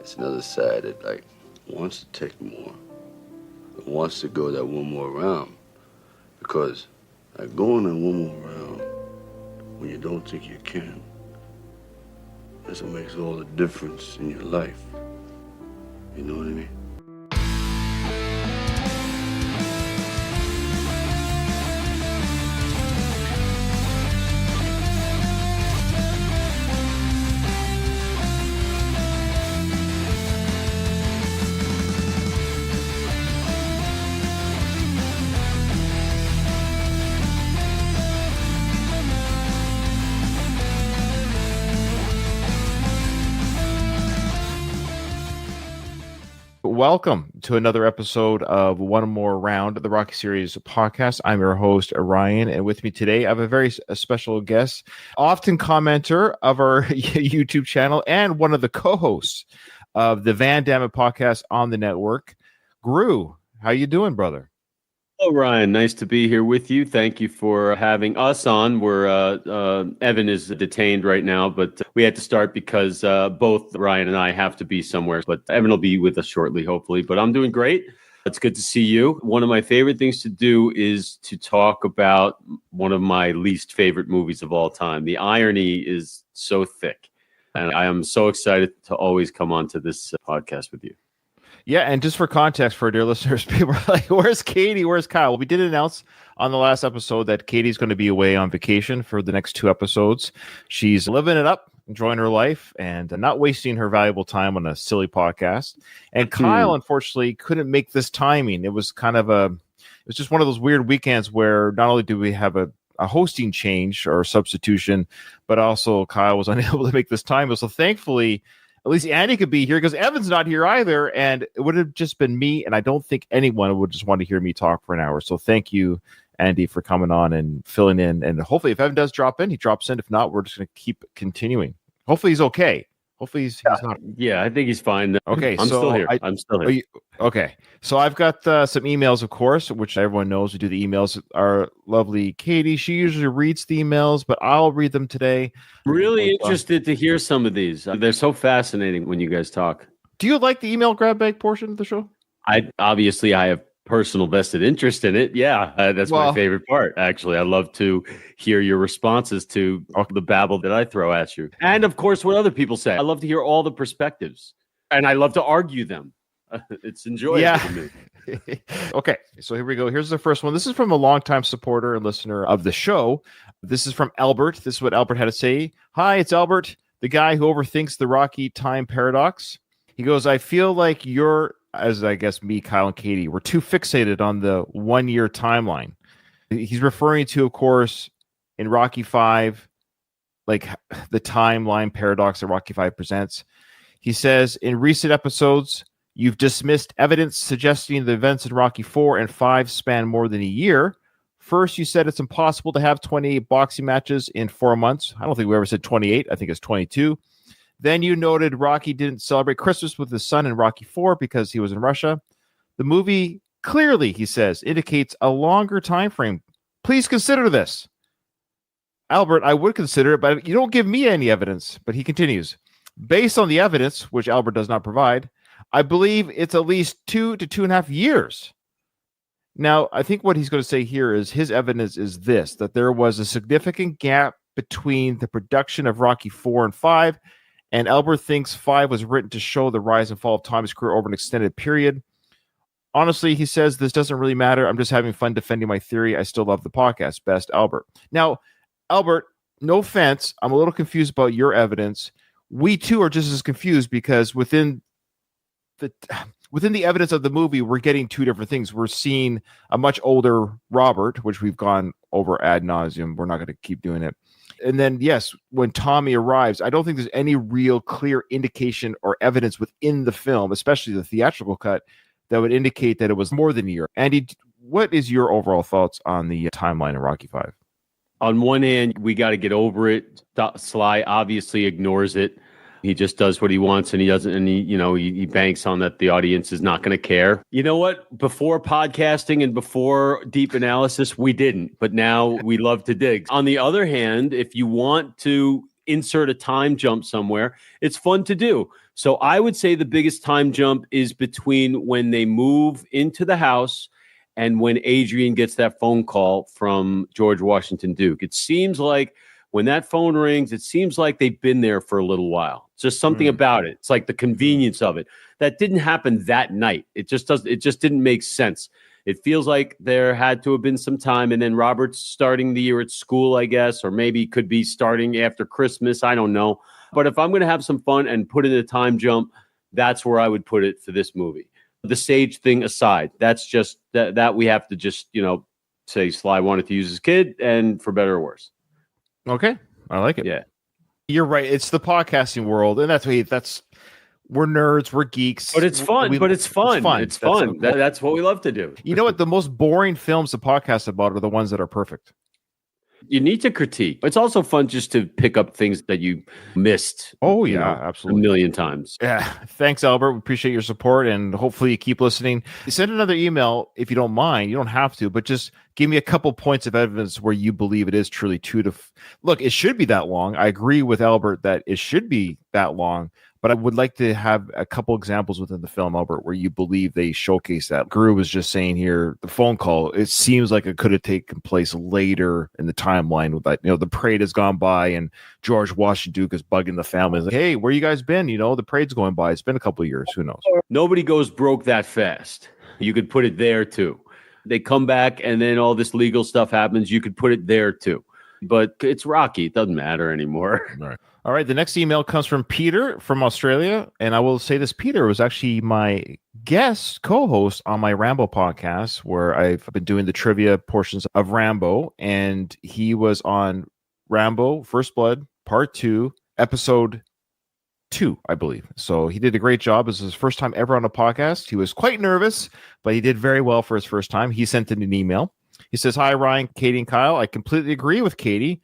it's another side that like wants to take more, that wants to go that one more round, because like going that one more round when you don't think you can, that's what makes all the difference in your life. You know what I mean? Welcome to another episode of One More Round, the Rocky Series podcast. I'm your host, Ryan, and with me today, I have a very special guest, often commenter of our YouTube channel, and one of the co-hosts of the Van Damme podcast on the network, Gru. How you doing, brother? Hello, Ryan. Nice to be here with you. Thank you for having us on. Evan is detained right now, but we had to start because both Ryan and I have to be somewhere. But Evan will be with us shortly, hopefully. But I'm doing great. It's good to see you. One of my favorite things to do is to talk about one of my least favorite movies of all time. The irony is so thick. And I am so excited to always come on to this podcast with you. Yeah, and just for context for our dear listeners, people are like, where's Katie? Where's Kyle? Well, we did announce on the last episode that Katie's going to be away on vacation for the next 2 episodes. She's living it up, enjoying her life, and not wasting her valuable time on a silly podcast. And Kyle, unfortunately, couldn't make this timing. It was just one of those weird weekends where not only do we have a hosting change or substitution, but also Kyle was unable to make this time. So thankfully, at least Andy could be here because Evan's not here either, and it would have just been me, and I don't think anyone would just want to hear me talk for an hour. So thank you, Andy, for coming on and filling in. And hopefully if Evan does drop in, he drops in. If not, we're just going to keep continuing. Hopefully he's okay. Hopefully he's not. Yeah, I think he's fine. Okay, I'm still here. I'm still here. Okay, so I've got some emails, of course, which everyone knows. We do the emails. Our lovely Katie, she usually reads the emails, but I'll read them today. Really interested to hear some of these. They're so fascinating when you guys talk. Do you like the email grab bag portion of the show? I have personal vested interest in it. Yeah, that's my favorite part, actually. I love to hear your responses to the babble that I throw at you. And, of course, what other people say. I love to hear all the perspectives, and I love to argue them. It's enjoyable to me. Okay, so here we go. Here's the first one. This is from a longtime supporter and listener of the show. This is from Albert. This is what Albert had to say. Hi, it's Albert, the guy who overthinks the Rocky time paradox. He goes, I feel like you're, as I guess me, Kyle, and Katie, we're too fixated on the 1 year timeline. He's referring to, of course, in Rocky V, like the timeline paradox that Rocky V presents. He says, in recent episodes, you've dismissed evidence suggesting the events in Rocky IV and V span more than a year. First, you said it's impossible to have 28 boxing matches in 4 months. I don't think we ever said 28. I think it's 22. Then you noted Rocky didn't celebrate Christmas with his son in Rocky IV because he was in Russia. The movie clearly, he says, indicates a longer time frame. Please consider this. Albert, I would consider it, but you don't give me any evidence. But he continues. Based on the evidence, which Albert does not provide, I believe it's at least 2 to 2.5 years. Now, I think what he's going to say here is his evidence is this, that there was a significant gap between the production of Rocky IV and V, and Albert thinks V was written to show the rise and fall of Tommy's career over an extended period. Honestly, he says, this doesn't really matter. I'm just having fun defending my theory. I still love the podcast. Best, Albert. Now, Albert, no offense, I'm a little confused about your evidence. We, too, are just as confused because within the evidence of the movie, we're getting two different things. We're seeing a much older Robert, which we've gone over ad nauseum. We're not going to keep doing it. And then, yes, when Tommy arrives, I don't think there's any real clear indication or evidence within the film, especially the theatrical cut, that would indicate that it was more than a year. Andy, what is your overall thoughts on the timeline of Rocky V? On one hand, we got to get over it. Sly obviously ignores it. He just does what he wants, and he doesn't. And he banks on that the audience is not going to care. You know what? Before podcasting and before deep analysis, we didn't, but now we love to dig. On the other hand, if you want to insert a time jump somewhere, it's fun to do. So I would say the biggest time jump is between when they move into the house and when Adrian gets that phone call from George Washington Duke. It seems like when that phone rings, it seems like they've been there for a little while. Just something about it. It's like the convenience of it. That didn't happen that night. It just didn't make sense. It feels like there had to have been some time, and then Robert's starting the year at school, I guess, or maybe could be starting after Christmas. I don't know. But if I'm going to have some fun and put in a time jump, that's where I would put it for this movie. The Sage thing aside, that's just that we have to just, say Sly wanted to use his kid, and for better or worse. Okay. I like it. Yeah. You're right. It's the podcasting world, and we're nerds, we're geeks. But it's fun. It's fun. That's what we love to do. You know what? The most boring films to podcast about are the ones that are perfect. You need to critique. It's also fun just to pick up things that you missed. Oh, yeah, absolutely. A million times. Yeah. Thanks, Albert. We appreciate your support, and hopefully you keep listening. Send another email if you don't mind. You don't have to, but just give me a couple points of evidence where you believe it is truly Look, it should be that long. I agree with Albert that it should be that long, but I would like to have a couple examples within the film, Albert, where you believe they showcase that. Guru was just saying here, the phone call, it seems like it could have taken place later in the timeline with that. The parade has gone by and George Washington Duke is bugging the family. He's like, hey, where you guys been? The parade's going by. It's been a couple of years. Who knows? Nobody goes broke that fast. You could put it there too. They come back and then all this legal stuff happens. You could put it there too. But it's Rocky. It doesn't matter anymore. All right. The next email comes from Peter from Australia. And I will say this, Peter was actually my guest co-host on my Rambo podcast, where I've been doing the trivia portions of Rambo. And he was on Rambo First Blood, Part 2, Episode 2, I believe. So he did a great job. It was his first time ever on a podcast. He was quite nervous, but he did very well for his first time. He sent in an email. He says, hi, Ryan, Katie, and Kyle. I completely agree with Katie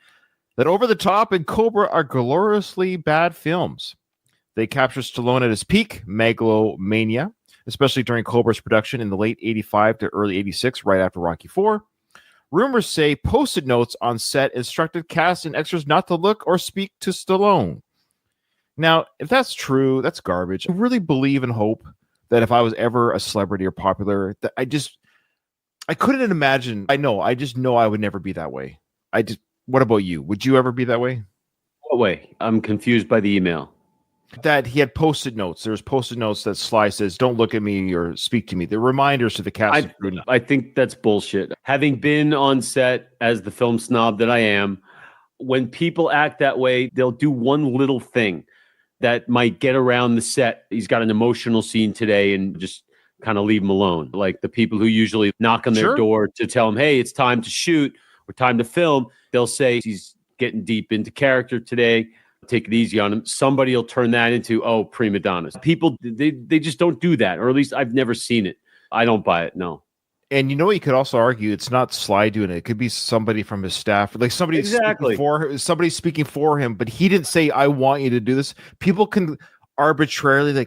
that Over the Top and Cobra are gloriously bad films. They capture Stallone at his peak megalomania, especially during Cobra's production in the late 85 to early 86, right after Rocky IV. Rumors say Post-it notes on set instructed cast and extras not to look or speak to Stallone. Now, if that's true, that's garbage. I really believe and hope that if I was ever a celebrity or popular, that I couldn't imagine. I just know I would never be that way. What about you? Would you ever be that way? What way? I'm confused by the email. That he had Post-it notes. There's Post-it notes that Sly says, don't look at me or speak to me. They're reminders to the cast. I think that's bullshit. Having been on set as the film snob that I am, when people act that way, they'll do one little thing that might get around the set. He's got an emotional scene today and just kind of leave him alone. Like the people who usually knock on their door to tell him, hey, it's time to shoot or time to film. They'll say he's getting deep into character today. Take it easy on him. Somebody will turn that into, prima donnas. People, they just don't do that. Or at least I've never seen it. I don't buy it. No. And you could also argue it's not Sly doing it. It could be somebody from his staff, like somebody speaking for him, but he didn't say, I want you to do this. People can arbitrarily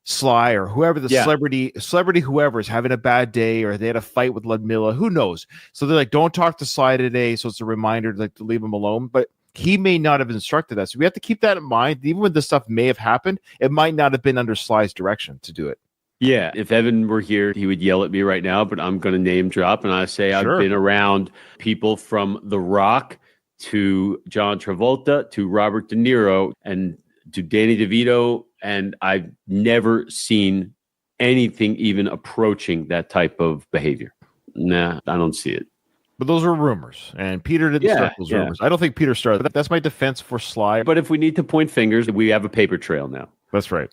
Sly or whoever the celebrity, whoever is having a bad day or they had a fight with Ludmilla, who knows? So they're like, don't talk to Sly today. So it's a reminder to leave him alone. But he may not have instructed us. So we have to keep that in mind. Even when this stuff may have happened, it might not have been under Sly's direction to do it. Yeah, if Evan were here, he would yell at me right now, but I'm going to name drop. And I say I've been around people from The Rock to John Travolta to Robert De Niro and to Danny DeVito, and I've never seen anything even approaching that type of behavior. Nah, I don't see it. But those are rumors, and Peter didn't start those rumors. I don't think Peter started. That's my defense for Sly. But if we need to point fingers, we have a paper trail now. That's right.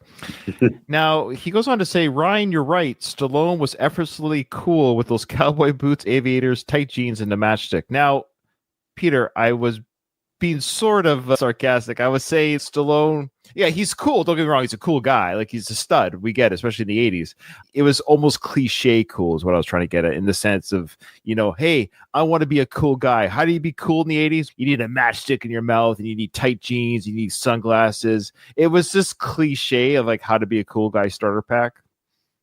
Now, he goes on to say, Ryan, you're right. Stallone was effortlessly cool with those cowboy boots, aviators, tight jeans, and the matchstick. Now, Peter, I was being sort of sarcastic. I would say Stallone, he's cool. Don't get me wrong. He's a cool guy. Like, he's a stud. We get it, especially in the 80s. It was almost cliche cool is what I was trying to get at, in the sense of, hey, I want to be a cool guy. How do you be cool in the 80s? You need a matchstick in your mouth and you need tight jeans. You need sunglasses. It was this cliche of how to be a cool guy starter pack.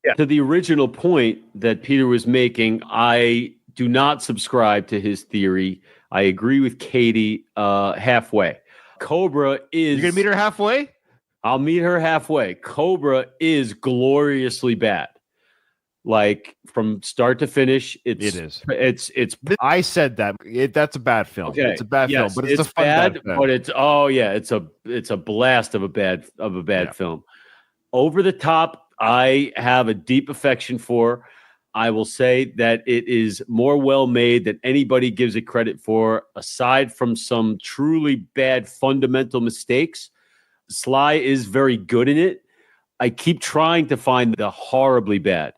Yeah. To the original point that Peter was making, I do not subscribe to his theory. I agree with Katie halfway. Cobra is. You're going to meet her halfway? I'll meet her halfway. Cobra is gloriously bad. Like from start to finish, It is. It's. I said that. That's a bad film. Okay. It's a bad film, but it's a fun bad film. But it's a blast of a bad film. Over the Top, I have a deep affection for. I will say that it is more well made than anybody gives it credit for, aside from some truly bad fundamental mistakes. Sly is very good in it. I keep trying to find the horribly bad.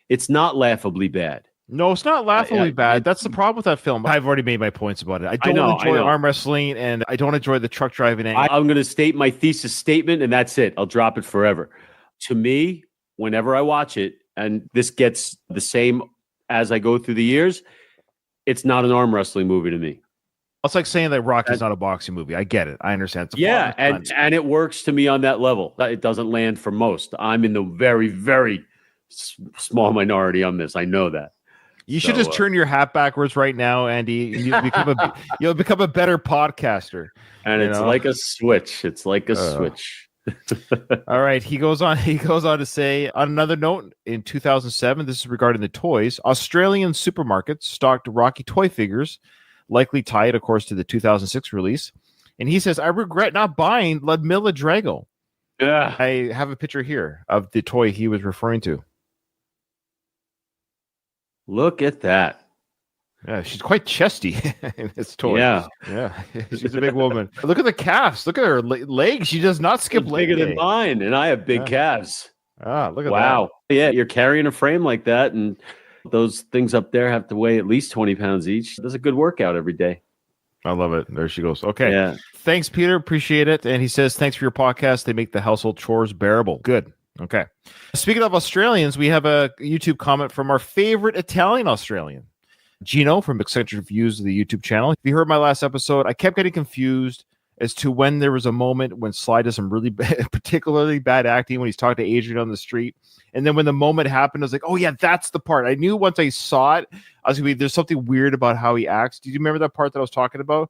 It's not laughably bad. No, it's not laughably bad. That's the problem with that film. I've already made my points about it. I don't enjoy arm wrestling, and I don't enjoy the truck driving. I'm going to state my thesis statement, and that's it. I'll drop it forever. To me, whenever I watch it, and this gets the same as I go through the years, it's not an arm wrestling movie to me. It's like saying that Rocky's not a boxing movie. I get it. I understand. And it works to me on that level. It doesn't land for most. I'm in the very, very small minority on this. I know that. You should just turn your hat backwards right now, Andy. You'll become a better podcaster. And it's like a switch. It's like a switch. All right. He goes on to say, on another note, in 2007, this is regarding the toys, Australian supermarkets stocked Rocky toy figures, likely tied, of course, to the 2006 release. And he says, I regret not buying Ludmilla Drago. Yeah. I have a picture here of the toy he was referring to. Look at that. Yeah, she's quite chesty in this toy. Yeah. She's a big woman. Look at the calves. Look at her legs. She does not skip leg bigger day. than mine, and I have big calves. Ah, look at that. Wow. Yeah, you're carrying a frame like that, and those things up there have to weigh at least 20 pounds each. That's a good workout every day. I love it. There she goes. Okay. Yeah. Thanks, Peter. Appreciate it. And he says, thanks for your podcast. They make the household chores bearable. Good. Okay. Speaking of Australians, we have a YouTube comment from our favorite Italian Australian, Gino from Eccentric Views of the YouTube channel. If you heard my last episode, I kept getting confused as to when there was a moment when Sly does some really particularly bad acting when he's talking to Adrian on the street. And then when the moment happened, I was like, oh, yeah, that's the part. I knew once I saw it, I was going to be, there's something weird about how he acts. Do you remember that part that I was talking about?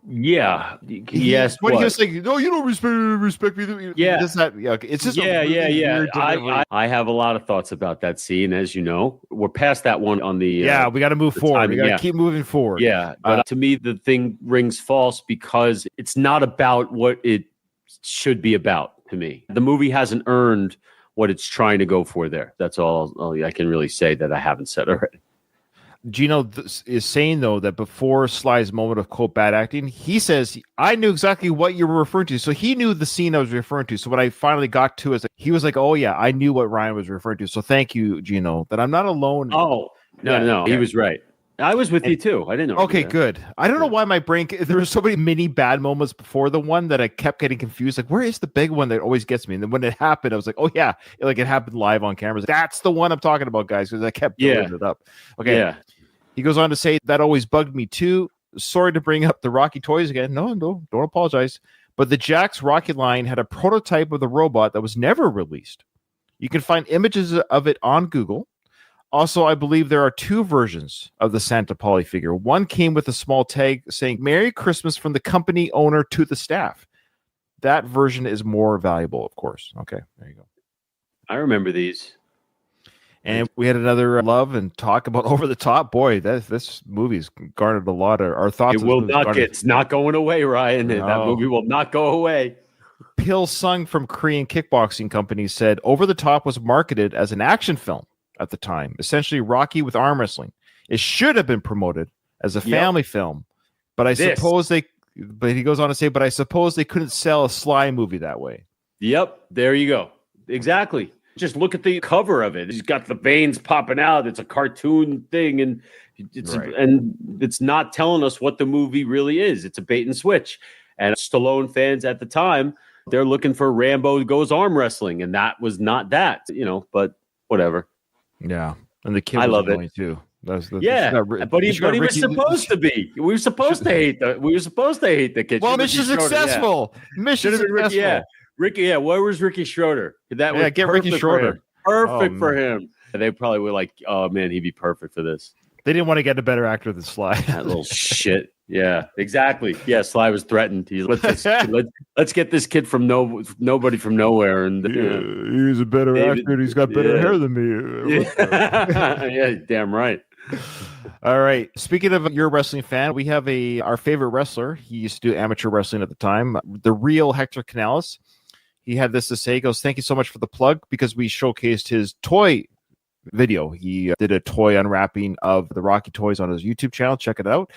Yeah. Yes. When he was like, no, you don't respect me. Yeah. It's just I have a lot of thoughts about that scene. As you know, we're past that one on the. We got to move forward. We got to keep moving forward. Yeah. But to me, the thing rings false because it's not about what it should be about to me. The movie hasn't earned what it's trying to go for there. That's all I can really say that I haven't said already. Gino is saying, though, that before Sly's moment of, quote, bad acting, he says, I knew exactly what you were referring to. So he knew the scene I was referring to. So when I finally got to it, he was like, oh, yeah, I knew what Ryan was referring to. So thank you, Gino, that I'm not alone. Oh, no. He was right. I was with you, too. I didn't know. Okay, good. I don't know why my brain, there were so many mini bad moments before the one that I kept getting confused. Like, where is the big one that always gets me? And then when it happened, I was like, oh, yeah, like it happened live on cameras. That's the one I'm talking about, guys, because I kept building it up. Okay. Yeah. He goes on to say, that always bugged me too. Sorry to bring up the Rocky toys again. No, don't apologize. But the Jack's Rocky line had a prototype of the robot that was never released. You can find images of it on Google. Also, I believe there are two versions of the Santa Pauli figure. One came with a small tag saying, Merry Christmas from the company owner to the staff. That version is more valuable, of course. Okay, there you go. I remember these. And we had another love and talk about Over the Top. Boy, this movie's garnered a lot of our thoughts. It's not going away, Ryan. No. That movie will not go away. Pil Sung from Korean Kickboxing Company said, Over the Top was marketed as an action film at the time, essentially Rocky with arm wrestling. It should have been promoted as a family film, but I suppose he goes on to say, but I suppose they couldn't sell a Sly movie that way. Yep, there you go. Exactly. Just look at the cover of it. He's got the veins popping out. It's a cartoon thing, and it's not telling us what the movie really is. It's a bait and switch. And Stallone fans at the time, they're looking for Rambo goes arm wrestling, and that was not that, but whatever. Yeah, and the kid, I love it too. But he was supposed to be. We were supposed to hate the kid. Well, mission successful. Mission successful. Yeah. Ricky, where was Ricky Schroeder? Get Ricky Schroeder. Perfect for him. They probably were like, oh man, he'd be perfect for this. They didn't want to get a better actor than Sly. That little shit. Yeah, exactly. Yeah, Sly was threatened. Let's get this kid from nobody from nowhere, and he's a better David, actor. And he's got better hair than me. Yeah, damn right. All right. Speaking of your wrestling fan, we have our favorite wrestler. He used to do amateur wrestling at the time, the real Hector Canales. He had this to say. He goes, "Thank you so much for the plug because we showcased his toy video. He did a toy unwrapping of the Rocky toys on his YouTube channel. Check it out."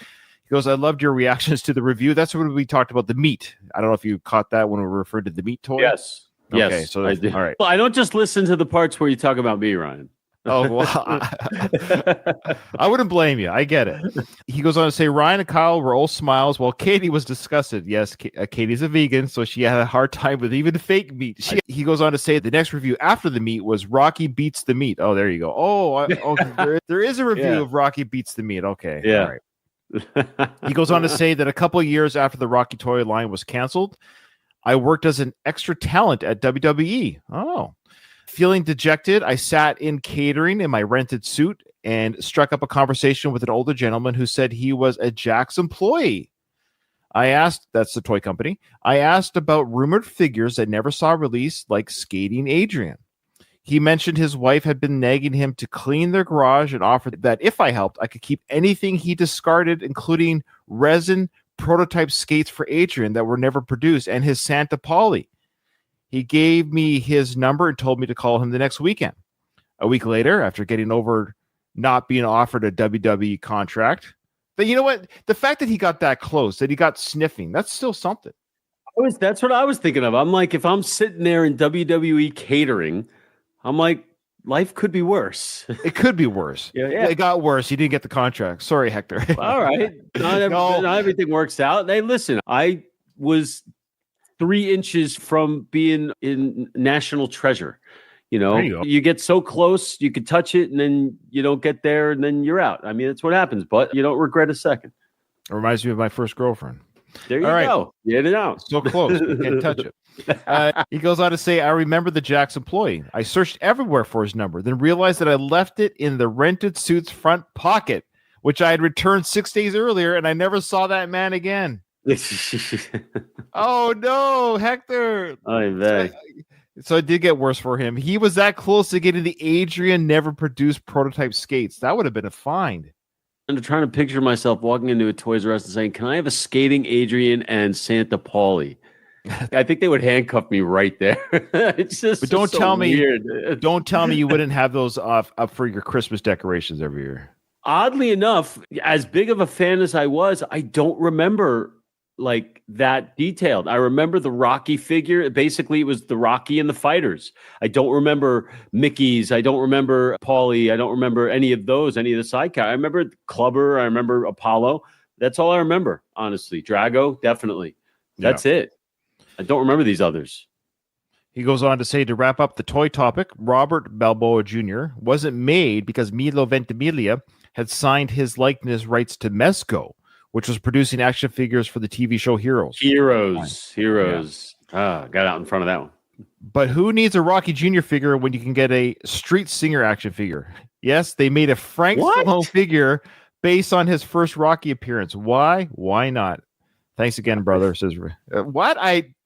He goes, "I loved your reactions to the review." That's when we talked about the meat. I don't know if you caught that when we referred to the meat toy. Yes. Okay, yes. so I did. All right. Well, I don't just listen to the parts where you talk about me, Ryan. Oh, well, I wouldn't blame you. I get it. He goes on to say, Ryan and Kyle were all smiles while Katie was disgusted. Yes, Katie's a vegan, so she had a hard time with even fake meat. He goes on to say the next review after the meat was Rocky Beats the Meat. Oh, there you go. There is a review of Rocky Beats the Meat. Okay. Yeah. All right. He goes on to say that a couple of years after the Rocky toy line was canceled, I worked as an extra talent at WWE. Oh. Feeling dejected, I sat in catering in my rented suit and struck up a conversation with an older gentleman who said he was a Jack's employee. I asked, that's the toy company, I asked about rumored figures that never saw release, like Skating Adrian. He mentioned his wife had been nagging him to clean their garage and offered that if I helped, I could keep anything he discarded, including resin prototype skates for Adrian that were never produced and his Santa Pauli. He gave me his number and told me to call him the next weekend. A week later, after getting over not being offered a WWE contract, but you know what? The fact that he got that close, that he got sniffing, that's still something. That's what I was thinking of. I'm like, if I'm sitting there in WWE catering, I'm like, life could be worse. It could be worse. Yeah. It got worse. He didn't get the contract. Sorry, Hector. All right. Not everything works out. Hey, listen, I was 3 inches from being in national treasure. You get so close, you could touch it, and then you don't get there, and then you're out. I mean, that's what happens, but you don't regret a second. It reminds me of my first girlfriend. There you go. Get it out. So close. You can't touch it. He goes on to say, I remember the Jack's employee. I searched everywhere for his number, then realized that I left it in the rented suit's front pocket, which I had returned 6 days earlier, and I never saw that man again. Oh, no, Hector. I bet. So it did get worse for him. He was that close to getting the Adrian never produced prototype skates. That would have been a find. I'm trying to picture myself walking into a Toys R Us and saying, "Can I have a Skating Adrian and Santa Pauli?" I think they would handcuff me right there. It's just, but don't so tell me, weird. Don't tell me you wouldn't have those up for your Christmas decorations every year. Oddly enough, as big of a fan as I was, I don't remember like that detailed. I remember the Rocky figure. Basically, it was the Rocky and the fighters. I don't remember Mickey's. I don't remember Paulie. I don't remember any of those, any of the side characters. I remember Clubber. I remember Apollo. That's all I remember, honestly. Drago, definitely. That's it. I don't remember these others. He goes on to say, to wrap up the toy topic, Robert Balboa Jr. wasn't made because Milo Ventimiglia had signed his likeness rights to Mezco, which was producing action figures for the TV show Heroes. Heroes. Yeah. Got out in front of that one. But who needs a Rocky Jr. figure when you can get a street singer action figure? Yes, they made a Frank Stallone figure based on his first Rocky appearance. Why? Why not? Thanks again, brother. Says what?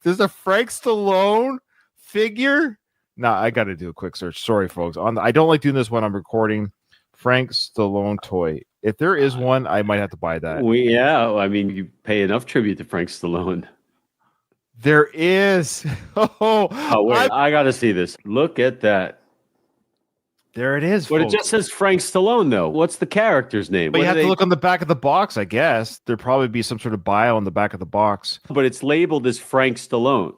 There's a Frank Stallone figure? No, I got to do a quick search. Sorry, folks. I don't like doing this when I'm recording. Frank Stallone toy. If there is one, I might have to buy that. I mean, you pay enough tribute to Frank Stallone. There is. Oh wait, I got to see this. Look at that. There it is. But folks. it just says Frank Stallone, though. What's the character's name? But you have to look on the back of the box, I guess. There'd probably be some sort of bio on the back of the box. But it's labeled as Frank Stallone.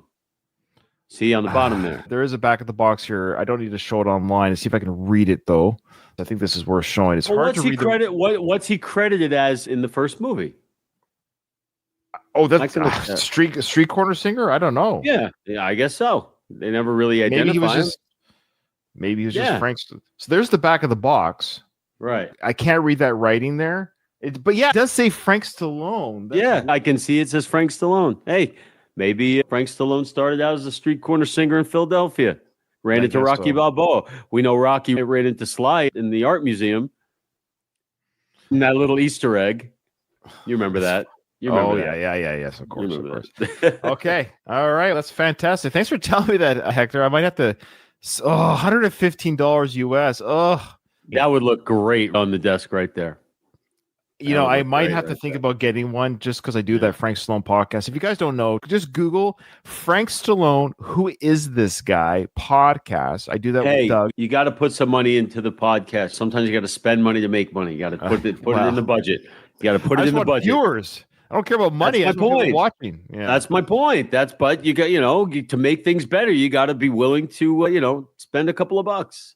See on the bottom there. There is a back of the box here. I don't need to show it online and see if I can read it, though. I think this is worth showing. It's hard to read. What's he credited as in the first movie? Oh, that's street corner singer? I don't know. Yeah, I guess so. They never really identified him. Maybe he was just Frank. So there's the back of the box. Right. I can't read that writing there. But yeah, it does say Frank Stallone. I can see it says Frank Stallone. Hey, maybe Frank Stallone started out as a street corner singer in Philadelphia. Ran into Rocky Balboa. We know Rocky ran into Sly in the art museum. And that little Easter egg. You remember that? You remember that? Yeah. Yes, of course, That. Okay, all right, that's fantastic. Thanks for telling me that, Hector. I might have to. $115 US. Oh, That would look great on the desk right there. I might have to think about getting one just because I do that Frank Stallone podcast. If you guys don't know, just Google Frank Stallone. Who is this guy? Podcast. I do that with Doug. You got to put some money into the podcast. Sometimes you got to spend money to make money. You got to put it in the budget. You got to put it in the budget. Viewers. I don't care about money. That's my point. Watching. Yeah. That's my point. But you got to make things better. You got to be willing to spend a couple of bucks.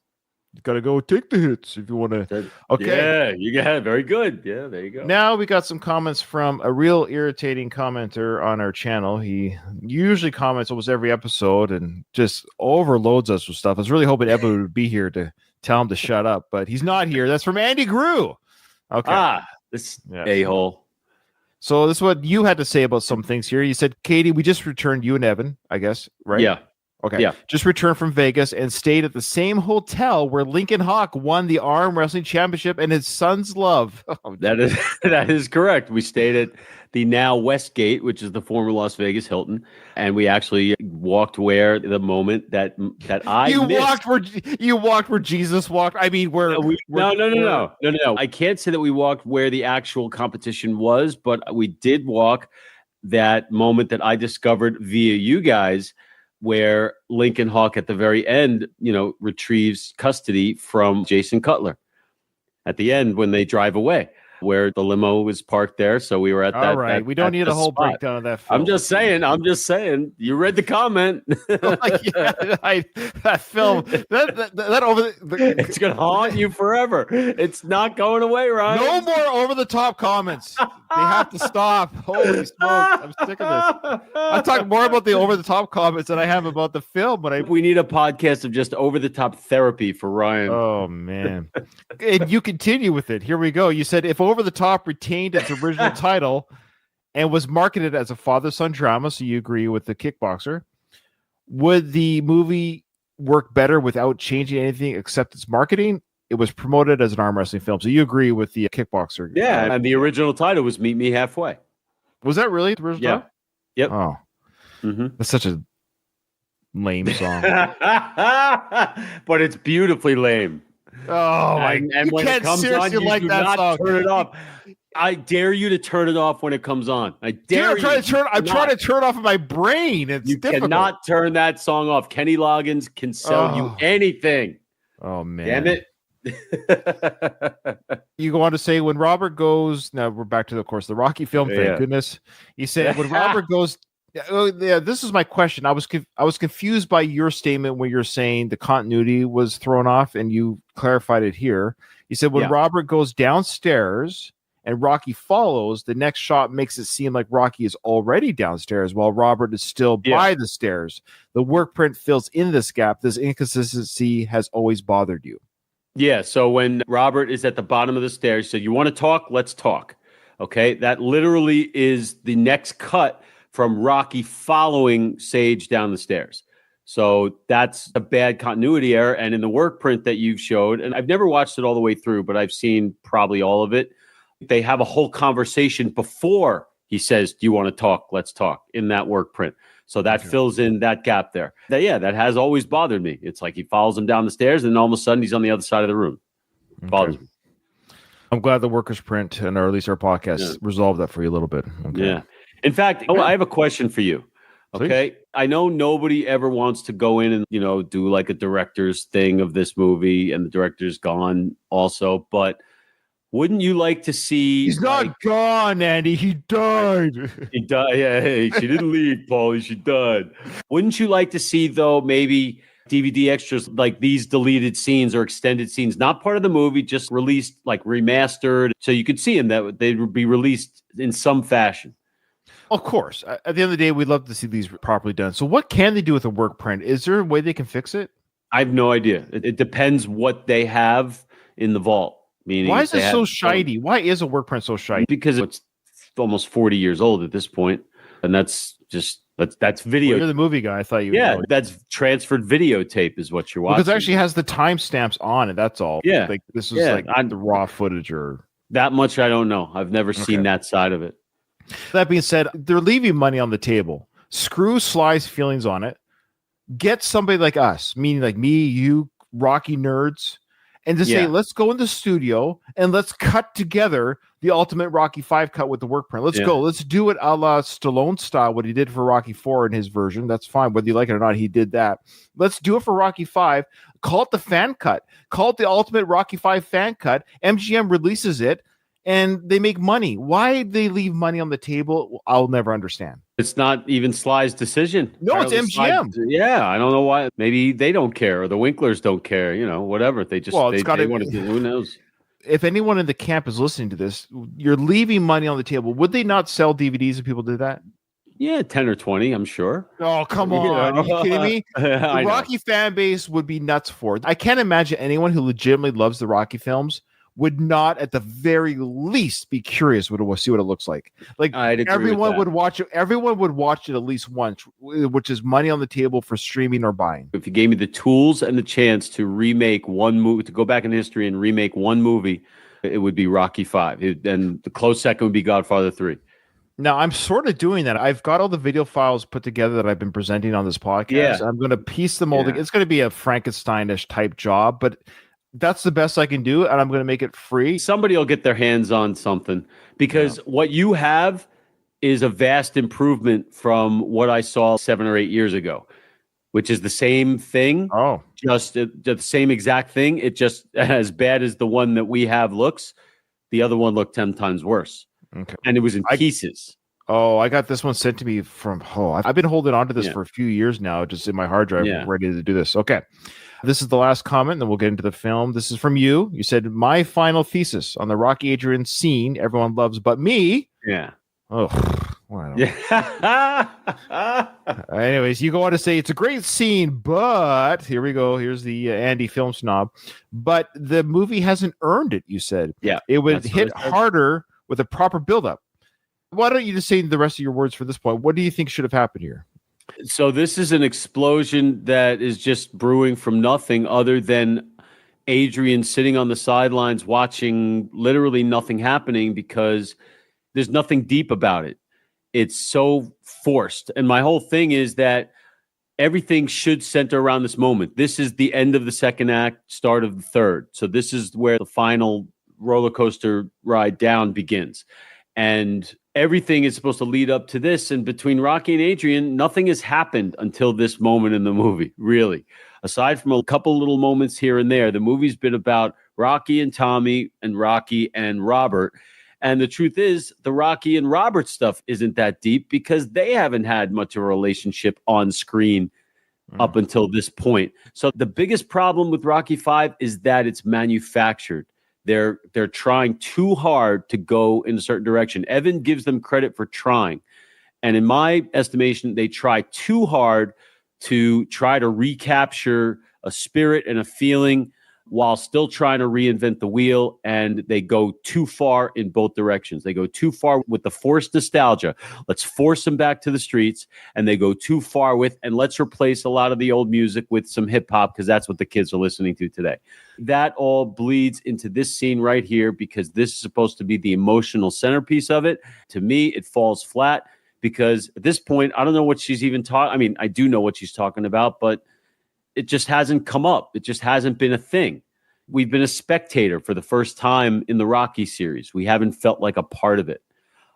You got to go take the hits if you want to. Okay. Yeah, you got it. Very good. Yeah, there you go. Now we got some comments from a real irritating commenter on our channel. He usually comments almost every episode and just overloads us with stuff. I was really hoping Evan would be here to tell him to shut up, but he's not here. That's from Andy Grew. Okay. This a-hole. So this is what you had to say about some things here. You said, Katie, we just returned, you and Evan, I guess, right? Yeah. Okay. Yeah. Just returned from Vegas and stayed at the same hotel where Lincoln Hawk won the arm wrestling championship and his son's love. That is correct. We stayed at the now Westgate, which is the former Las Vegas Hilton, and we actually walked where the moment that I missed. You walked where Jesus walked. I mean, No. I can't say that we walked where the actual competition was, but we did walk that moment that I discovered via you guys, where Lincoln Hawk at the very end, retrieves custody from Jason Cutler at the end when they drive away, where the limo was parked there. So we were at that. All right. We don't need a whole breakdown of that film. I'm just saying. You read the comment. That film, that over it's going to haunt you forever. It's not going away, Ryan. No more over-the-top comments. They have to stop. Holy smokes. I'm sick of this. I talk more about the over-the-top comments than I have about the film, but we need a podcast of just over-the-top therapy for Ryan. Oh, man. And you continue with it. Here we go. You said, if Over the Top retained its original title and was marketed as a father-son drama, so you agree with the Kickboxer, would the movie work better without changing anything except its marketing? It was promoted as an arm wrestling film, so you agree with the Kickboxer. Yeah, and the original title was Meet Me Halfway. Was that really the original title? Yep. Oh. Mm-hmm. That's such a lame song. But it's beautifully lame. Oh, and when it comes on, you do not turn it off. I dare you to turn it off when it comes on. I dare you. I'm trying to turn it off in my brain. It's difficult. Cannot turn that song off. Kenny Loggins can sell you anything. Oh, man. Damn it. You go on to say, when Robert goes, now we're back to the Rocky film. Thank goodness. He said, when Robert goes, this is my question. I was confused by your statement when you're saying the continuity was thrown off, and you clarified it here. You said when Robert goes downstairs and Rocky follows, the next shot makes it seem like Rocky is already downstairs while Robert is still by the stairs. The work print fills in this gap. This inconsistency has always bothered you. Yeah, so when Robert is at the bottom of the stairs, so you want to talk? Let's talk. Okay, that literally is the next cut from Rocky following Sage down the stairs. So that's a bad continuity error. And in the work print that you've showed, and I've never watched it all the way through, but I've seen probably all of it, they have a whole conversation before he says, do you want to talk? Let's talk, in that work print. So that fills in that gap there. That has always bothered me. It's like he follows him down the stairs, and all of a sudden he's on the other side of the room. Bothers me. I'm glad the workers print, or at least our podcast, resolved that for you a little bit. Okay. Yeah. In fact, I have a question for you. Okay. Please. I know nobody ever wants to go in and, do like a director's thing of this movie, and the director's gone also, but wouldn't you like to see? He's not gone, Andy. He died. He died. Yeah, hey, she didn't leave, Paulie. She died. Wouldn't you like to see, though, maybe DVD extras like these deleted scenes or extended scenes, not part of the movie, just released, like remastered, so you could see them, that they would be released in some fashion? Of course. At the end of the day, we'd love to see these properly done. So what can they do with a work print? Is there a way they can fix it? I have no idea. It depends what they have in the vault. Meaning, why is it so shiny? Why is a work print so shiny? Because it's almost 40 years old at this point, and that's video. Well, you're the movie guy. I thought you. Yeah, that's transferred videotape is what you're watching. Because it actually has the timestamps on it. That's all. Yeah, like this is like the raw footage or. That much I don't know. I've never seen that side of it. That being said, they're leaving money on the table. Screw Sly's feelings on it. Get somebody like us, meaning like me, you, Rocky nerds, and to say, let's go in the studio and let's cut together the ultimate Rocky 5 cut with the work print. Let's go. Let's do it a la Stallone style, what he did for Rocky 4 in his version. That's fine. Whether you like it or not, he did that. Let's do it for Rocky 5. Call it the fan cut. Call it the ultimate Rocky 5 fan cut. MGM releases it and they make money. Why they leave money on the table, I'll never understand. It's not even Sly's decision. No, Apparently it's MGM. I don't know why. Maybe they don't care, or the Winklers don't care. Whatever. They just they want to do. Who knows? If anyone in the camp is listening to this, you're leaving money on the table. Would they not sell DVDs if people did that? Yeah, 10 or 20, I'm sure. Oh, come on. Are you kidding me? The Rocky fan base would be nuts for it. I can't imagine anyone who legitimately loves the Rocky films would not at the very least be curious to see what it looks like. Like everyone would watch it. Everyone would watch it at least once, which is money on the table for streaming or buying. If you gave me the tools and the chance to remake one movie, to go back in history and remake one movie, it would be Rocky 5. And the close second would be Godfather 3. Now, I'm sort of doing that. I've got all the video files put together that I've been presenting on this podcast. Yeah. I'm going to piece them all together. It's going to be a Frankenstein-ish type job, but that's the best I can do, and I'm going to make it free. Somebody will get their hands on something, because what you have is a vast improvement from what I saw 7 or 8 years ago, which is the same thing. Oh, just the same exact thing. It just, as bad as the one that we have looks, the other one looked 10 times worse. Okay. And it was in pieces. Oh, I got this one sent to me from, I've been holding on to this for a few years now, just in my hard drive, ready to do this. Okay. This is the last comment, then we'll get into the film. This is from you. You said, my final thesis on the Rocky Adrian scene everyone loves but me. Yeah. Oh, well, anyways, you go on to say, it's a great scene, but here we go. Here's the Andy film snob. But the movie hasn't earned it, you said. Yeah. It would hit harder with a proper buildup. Why don't you just say the rest of your words for this point? What do you think should have happened here? So this is an explosion that is just brewing from nothing other than Adrian sitting on the sidelines watching literally nothing happening, because there's nothing deep about it. It's so forced. And my whole thing is that everything should center around this moment. This is the end of the second act, start of the third. So this is where the final roller coaster ride down begins. And everything is supposed to lead up to this. And between Rocky and Adrian, nothing has happened until this moment in the movie, really. Aside from a couple little moments here and there, the movie's been about Rocky and Tommy and Rocky and Robert. And the truth is, the Rocky and Robert stuff isn't that deep, because they haven't had much of a relationship on screen up until this point. So the biggest problem with Rocky 5 is that it's manufactured. They're trying too hard to go in a certain direction. Evan gives them credit for trying. And in my estimation, they try too hard to try to recapture a spirit and a feeling while still trying to reinvent the wheel. And they go too far in both directions. They go too far with the forced nostalgia. Let's force them back to the streets. And they go too far with, and let's replace a lot of the old music with some hip hop, because that's what the kids are listening to today. That all bleeds into this scene right here, because this is supposed to be the emotional centerpiece of it. To me, it falls flat, because at this point, I don't know what she's even talking. I mean, I do know what she's talking about, but it just hasn't come up. It just hasn't been a thing. We've been a spectator for the first time in the Rocky series. We haven't felt like a part of it.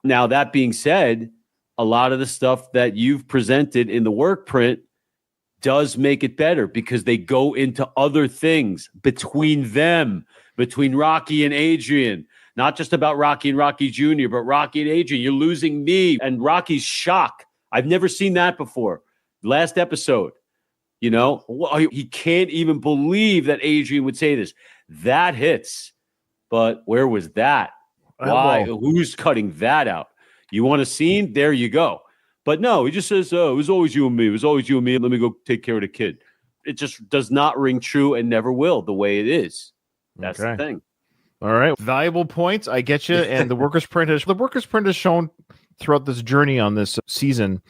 Now, that being said, a lot of the stuff that you've presented in the work print does make it better, because they go into other things between them, between Rocky and Adrian. Not just about Rocky and Rocky Jr., but Rocky and Adrian. You're losing me. And Rocky's shock. I've never seen that before. Last episode. You know, he can't even believe that Adrian would say this. That hits. But where was that? Why? Who's cutting that out? You want a scene? There you go. But no, he just says, oh, it was always you and me. It was always you and me. Let me go take care of the kid. It just does not ring true and never will the way it is. That's the thing. All right. Valuable points. I get you. And the workers' print has shown throughout this journey on this season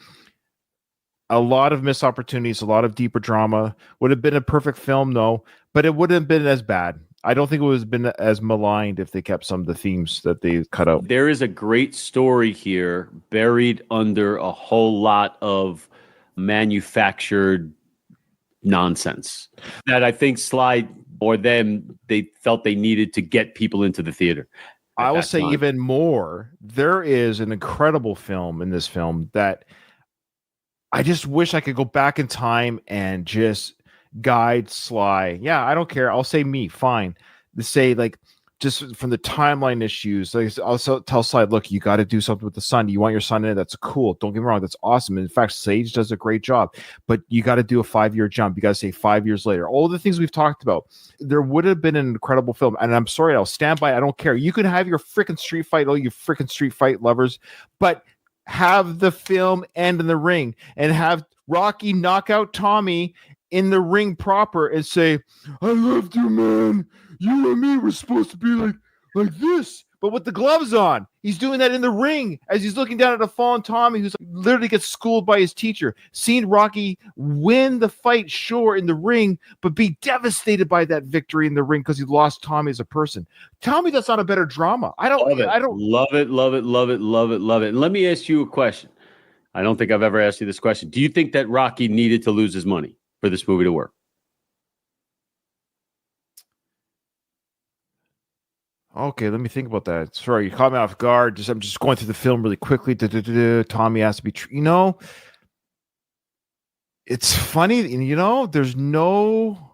a lot of missed opportunities, a lot of deeper drama. Would have been a perfect film, no, but it wouldn't have been as bad. I don't think it was been as maligned if they kept some of the themes that they cut out. There is a great story here buried under a whole lot of manufactured nonsense that I think Sly or them, they felt they needed to get people into the theater. I will say even more. There is an incredible film in this film that I just wish I could go back in time and just guide Sly. Yeah, I don't care. I'll say me, fine. To say like just from the timeline issues, like I'll tell Sly, look, you got to do something with the son. You want your son in it? That's cool. Don't get me wrong, that's awesome. In fact, Sage does a great job, but you got to do a 5-year jump. You got to say 5 years later. All the things we've talked about. There would have been an incredible film, and I'm sorry, I'll stand by. I don't care. You can have your freaking street fight, all you freaking street fight lovers, but have the film end in the ring and have Rocky knock out Tommy in the ring proper and say, I loved you, man. You and me were supposed to be like this, but with the gloves on. He's doing that in the ring as he's looking down at a fallen Tommy who's literally gets schooled by his teacher. Seeing Rocky win the fight, sure, in the ring, but be devastated by that victory in the ring because he lost Tommy as a person. Tell me that's not a better drama. I don't love it. And let me ask you a question. I don't think I've ever asked you this question. Do you think that Rocky needed to lose his money for this movie to work? Okay, let me think about that. Sorry, you caught me off guard. I'm just going through the film really quickly. Tommy has to be, it's funny, there's no.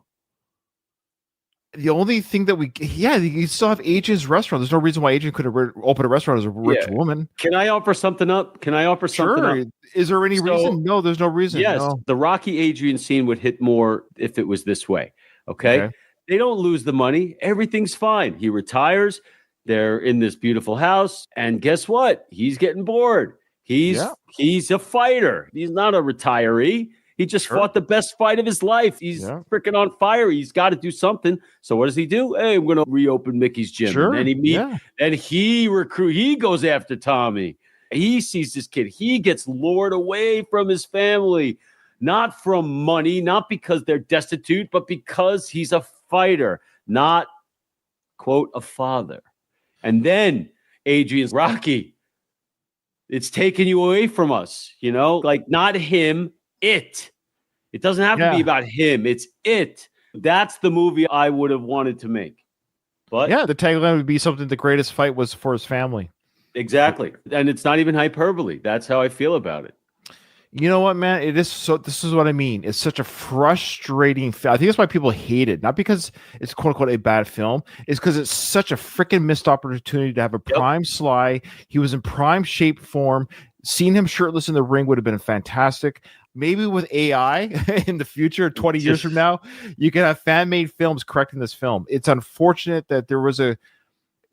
The only thing that you still have Adrian's restaurant. There's no reason why Adrian could have opened a restaurant as a rich woman. Can I offer something up? Sure. Is there any reason? No, there's no reason. Yes, no. The Rocky Adrian scene would hit more if it was this way. Okay. They don't lose the money. Everything's fine. He retires. They're in this beautiful house. And guess what? He's getting bored. He's a fighter. He's not a retiree. He just fought the best fight of his life. He's freaking on fire. He's got to do something. So what does he do? Hey, I'm going to reopen Mickey's gym. Sure. And he goes after Tommy. He sees this kid. He gets lured away from his family, not from money, not because they're destitute, but because he's a fighter, not, quote, a father. And then Adrian's Rocky, it's taking you away from us, like not him, it. It doesn't have to be about him. It's it. That's the movie I would have wanted to make. But the tagline would be something the greatest fight was for his family. Exactly. And it's not even hyperbole. That's how I feel about it. You know what, man? It is so. This is what I mean. It's such a frustrating film. I think that's why people hate it. Not because it's quote unquote a bad film. It's because it's such a freaking missed opportunity to have a prime Sly. He was in prime shape form. Seeing him shirtless in the ring would have been fantastic. Maybe with AI in the future, 20 years from now, you can have fan-made films correcting this film. It's unfortunate that there was it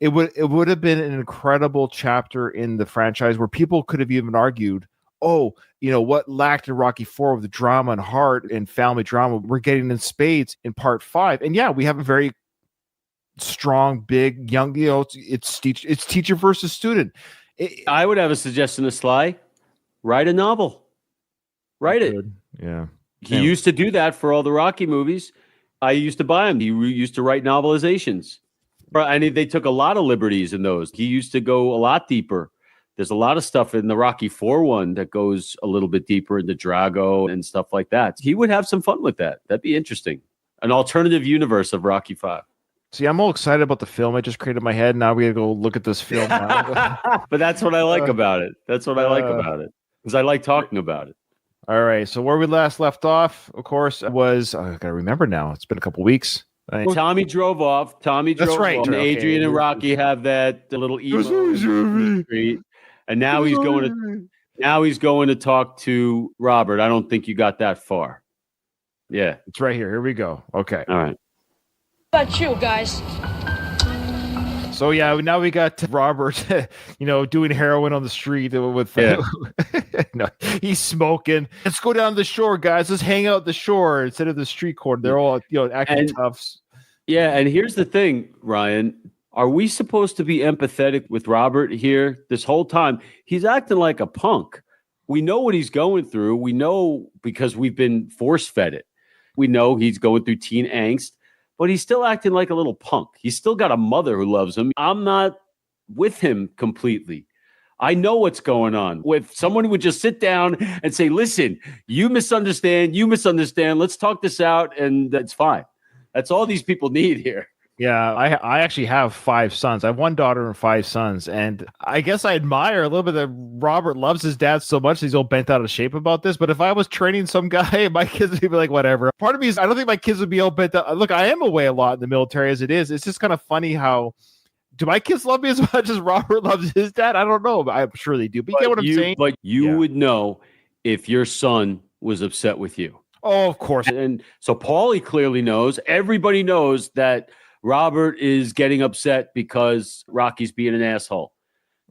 would have been an incredible chapter in the franchise where people could have even argued, what lacked in Rocky IV with the drama and heart and family drama, we're getting in spades in part 5. And we have a very strong, big, young, it's teacher versus student. I would have a suggestion to Sly. Write a novel. Write it. Yeah. He used to do that for all the Rocky movies. I used to buy him. He used to write novelizations. And they took a lot of liberties in those. He used to go a lot deeper. There's a lot of stuff in the Rocky IV one that goes a little bit deeper into Drago and stuff like that. He would have some fun with that. That'd be interesting. An alternative universe of Rocky V. See, I'm all excited about the film I just created in my head. Now we gotta go look at this film. But that's what I like about it. That's what I like about it. Because I like talking about it. All right. So where we last left off, of course, was I gotta remember now. It's been a couple weeks. Tommy drove off. That's right. Off. And Adrian and Rocky have that little emo in the street. And now he's going to talk to Robert. I don't think you got that far. Yeah. It's right here. Here we go. Okay. All right. What about you guys? So now we got Robert, doing heroin on the street with no, he's smoking. Let's go down to the shore, guys. Let's hang out at the shore instead of the street corner. They're all acting toughs. Yeah, and here's the thing, Ryan. Are we supposed to be empathetic with Robert here this whole time? He's acting like a punk. We know what he's going through. We know because we've been force-fed it. We know he's going through teen angst. but he's still acting like a little punk. He's still got a mother who loves him. I'm not with him completely. I know what's going on. If someone would just sit down and say, listen, you misunderstand. Let's talk this out, and that's fine. That's all these people need here. Yeah, I actually have 5 sons. I have 1 daughter and 5 sons. And I guess I admire a little bit that Robert loves his dad so much he's all bent out of shape about this. But if I was training some guy, my kids would be like, whatever. Part of me is, I don't think my kids would be all bent out. Look, I am away a lot in the military as it is. It's just kind of funny how, do my kids love me as much as Robert loves his dad? I don't know. I'm sure they do. But you get what I'm saying? But you would know if your son was upset with you. Oh, of course. And so Paulie clearly knows. Everybody knows that Robert is getting upset because Rocky's being an asshole.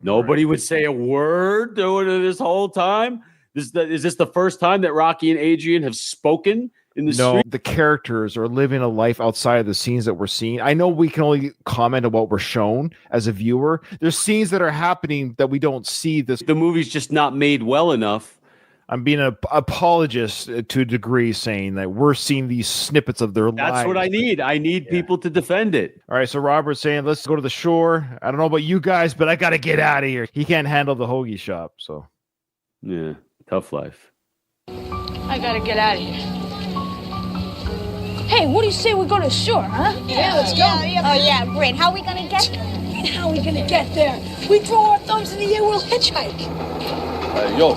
Nobody would say a word this whole time. Is this the first time that Rocky and Adrian have spoken in the street? The characters are living a life outside of the scenes that we're seeing. I know we can only comment on what we're shown as a viewer. There's scenes that are happening that we don't see. The movie's just not made well enough. I'm being an apologist to a degree, saying that we're seeing these snippets of their lives. That's what I need. I need people to defend it. All right, so Robert's saying, let's go to the shore. I don't know about you guys, but I got to get out of here. He can't handle the hoagie shop, so. Yeah, tough life. I gotta get out of here. Hey, what do you say we go to the shore, huh? Yeah, let's go. Oh, yeah, great. How are we going to get there? How are we gonna get there? We throw our thumbs in the air, we'll hitchhike. Yo.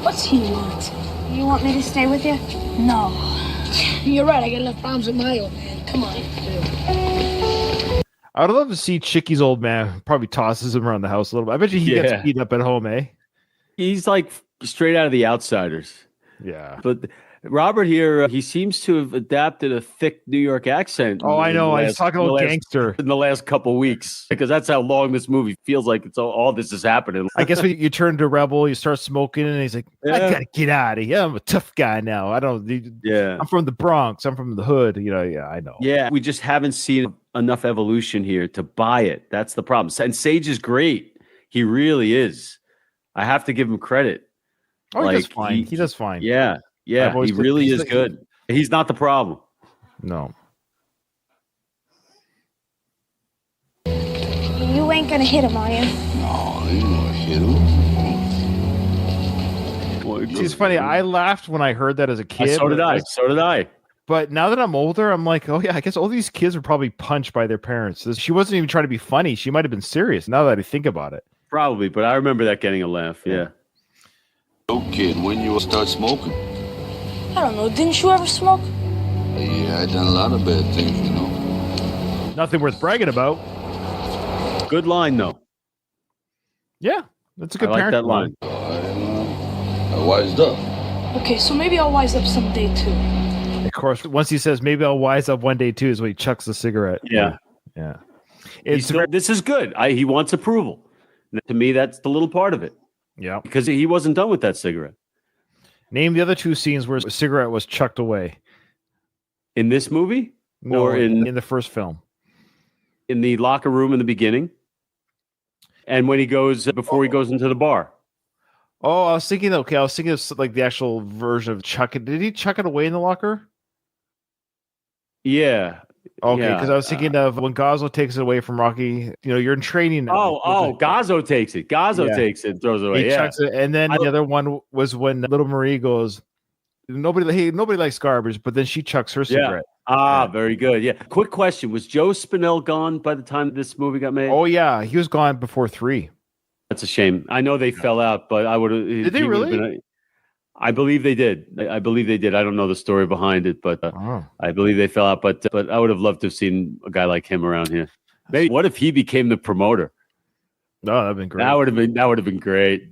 What's he want? You want me to stay with you? No. You're right, I got enough problems with my old man. Come on. I would love to see Chicky's old man. Probably tosses him around the house a little bit. I bet you he gets beat up at home, eh? He's like straight out of The Outsiders. Yeah. But Robert here, he seems to have adapted a thick New York accent. Oh, I know. He's talking about gangster in the last couple weeks, because that's how long this movie feels like. It's all this is happening. I guess when you turn to rebel, you start smoking, and he's like, I gotta get out of here. I'm a tough guy now. I'm from the Bronx. I'm from the hood. I know. Yeah, we just haven't seen enough evolution here to buy it. That's the problem. And Sage is great. He really is. I have to give him credit. Oh, he does fine. He does fine. Yeah. Yeah, he really is good. He's not the problem. No. You ain't going to hit him, are you? No, you don't hit him. It's funny. I laughed when I heard that as a kid. So did I. But now that I'm older, I'm like, oh, yeah, I guess all these kids were probably punched by their parents. She wasn't even trying to be funny. She might have been serious now that I think about it. Probably, but I remember that getting a laugh. Yeah. Yo, kid, when you start smoking? I don't know, didn't you ever smoke? Yeah, I done a lot of bad things, Nothing worth bragging about. Good line, though. Yeah, that's a good I like that line. I wised up. Okay, so maybe I'll wise up someday too. Of course, once he says, maybe I'll wise up one day too, is when he chucks the cigarette. Yeah. This is good. He wants approval. To me, that's the little part of it. Yeah. Because he wasn't done with that cigarette. Name the other 2 scenes where a cigarette was chucked away. In this movie? No, or in the first film. In the locker room in the beginning? And when he goes, before he goes into the bar? Oh, I was thinking of like the actual version of chuck it. Did he chuck it away in the locker? Yeah. Okay, because I was thinking of when Gazzo takes it away from Rocky. You're in training now. Gazzo takes it. Takes it, throws it away. He chucks it, and then the other one was when Little Marie goes, nobody likes garbage, but then she chucks her cigarette. Very good. Yeah. Quick question: was Joe Spinell gone by the time this movie got made? Oh yeah, he was gone before 3. That's a shame. I know they fell out, but I would have. Did they really? I believe they did. I don't know the story behind it, but I believe they fell out. But I would have loved to have seen a guy like him around here. Maybe what if he became the promoter? No, that'd been great. That would have been great.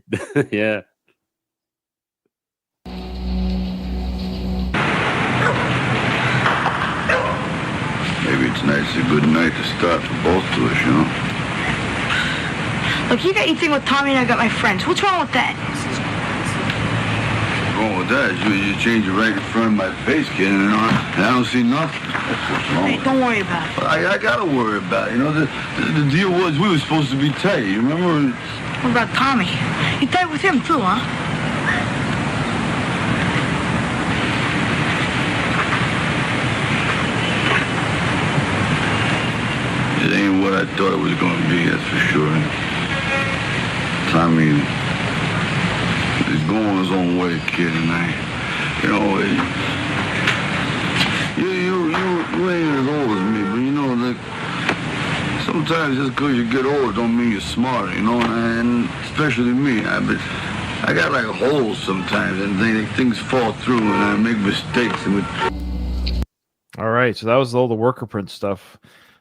Yeah. Maybe tonight's a good night to start for both of us, Look, you got your thing with Tommy and I got my friends. What's wrong with that? Wrong with that is you change it right in front of my face, kid, and I don't see nothing. That's what's wrong. Hey, don't worry about it. I gotta worry about it. The deal was we were supposed to be tight. You remember? What about Tommy? You tight with him too, huh? what I thought it was going to be, that's for sure. Tommy is going his own way, kid, and you ain't as old as me, but like, sometimes just because you get old don't mean you're smarter, and especially me. I got like holes sometimes, and things fall through, and I make mistakes. All right, so that was all the worker print stuff.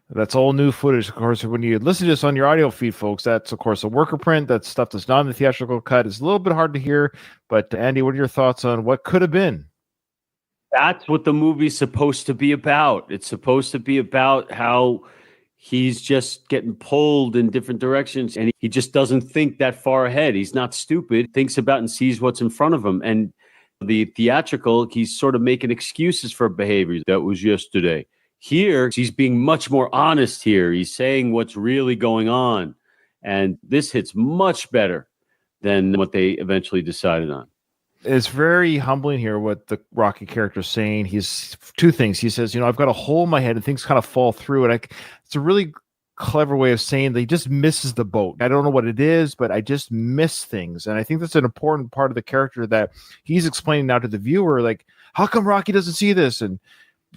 That's all new footage. Of course, when you listen to this on your audio feed, folks, that's, of course, a worker print. That's stuff that's not in the theatrical cut. It's a little bit hard to hear, but Andy, what are your thoughts on what could have been? That's what the movie's supposed to be about. It's supposed to be about how he's just getting pulled in different directions, and he just doesn't think that far ahead. He's not stupid, thinks about and sees what's in front of him. And the theatrical, he's sort of making excuses for behaviors. That was yesterday. Here, he's being much more honest here. He's saying what's really going on. And this hits much better than what they eventually decided on. It's very humbling here what the Rocky character is saying. He's two things. He says, I've got a hole in my head and things kind of fall through. And it's a really clever way of saying that he just misses the boat. I don't know what it is, but I just miss things. And I think that's an important part of the character that he's explaining now to the viewer, like, how come Rocky doesn't see this? And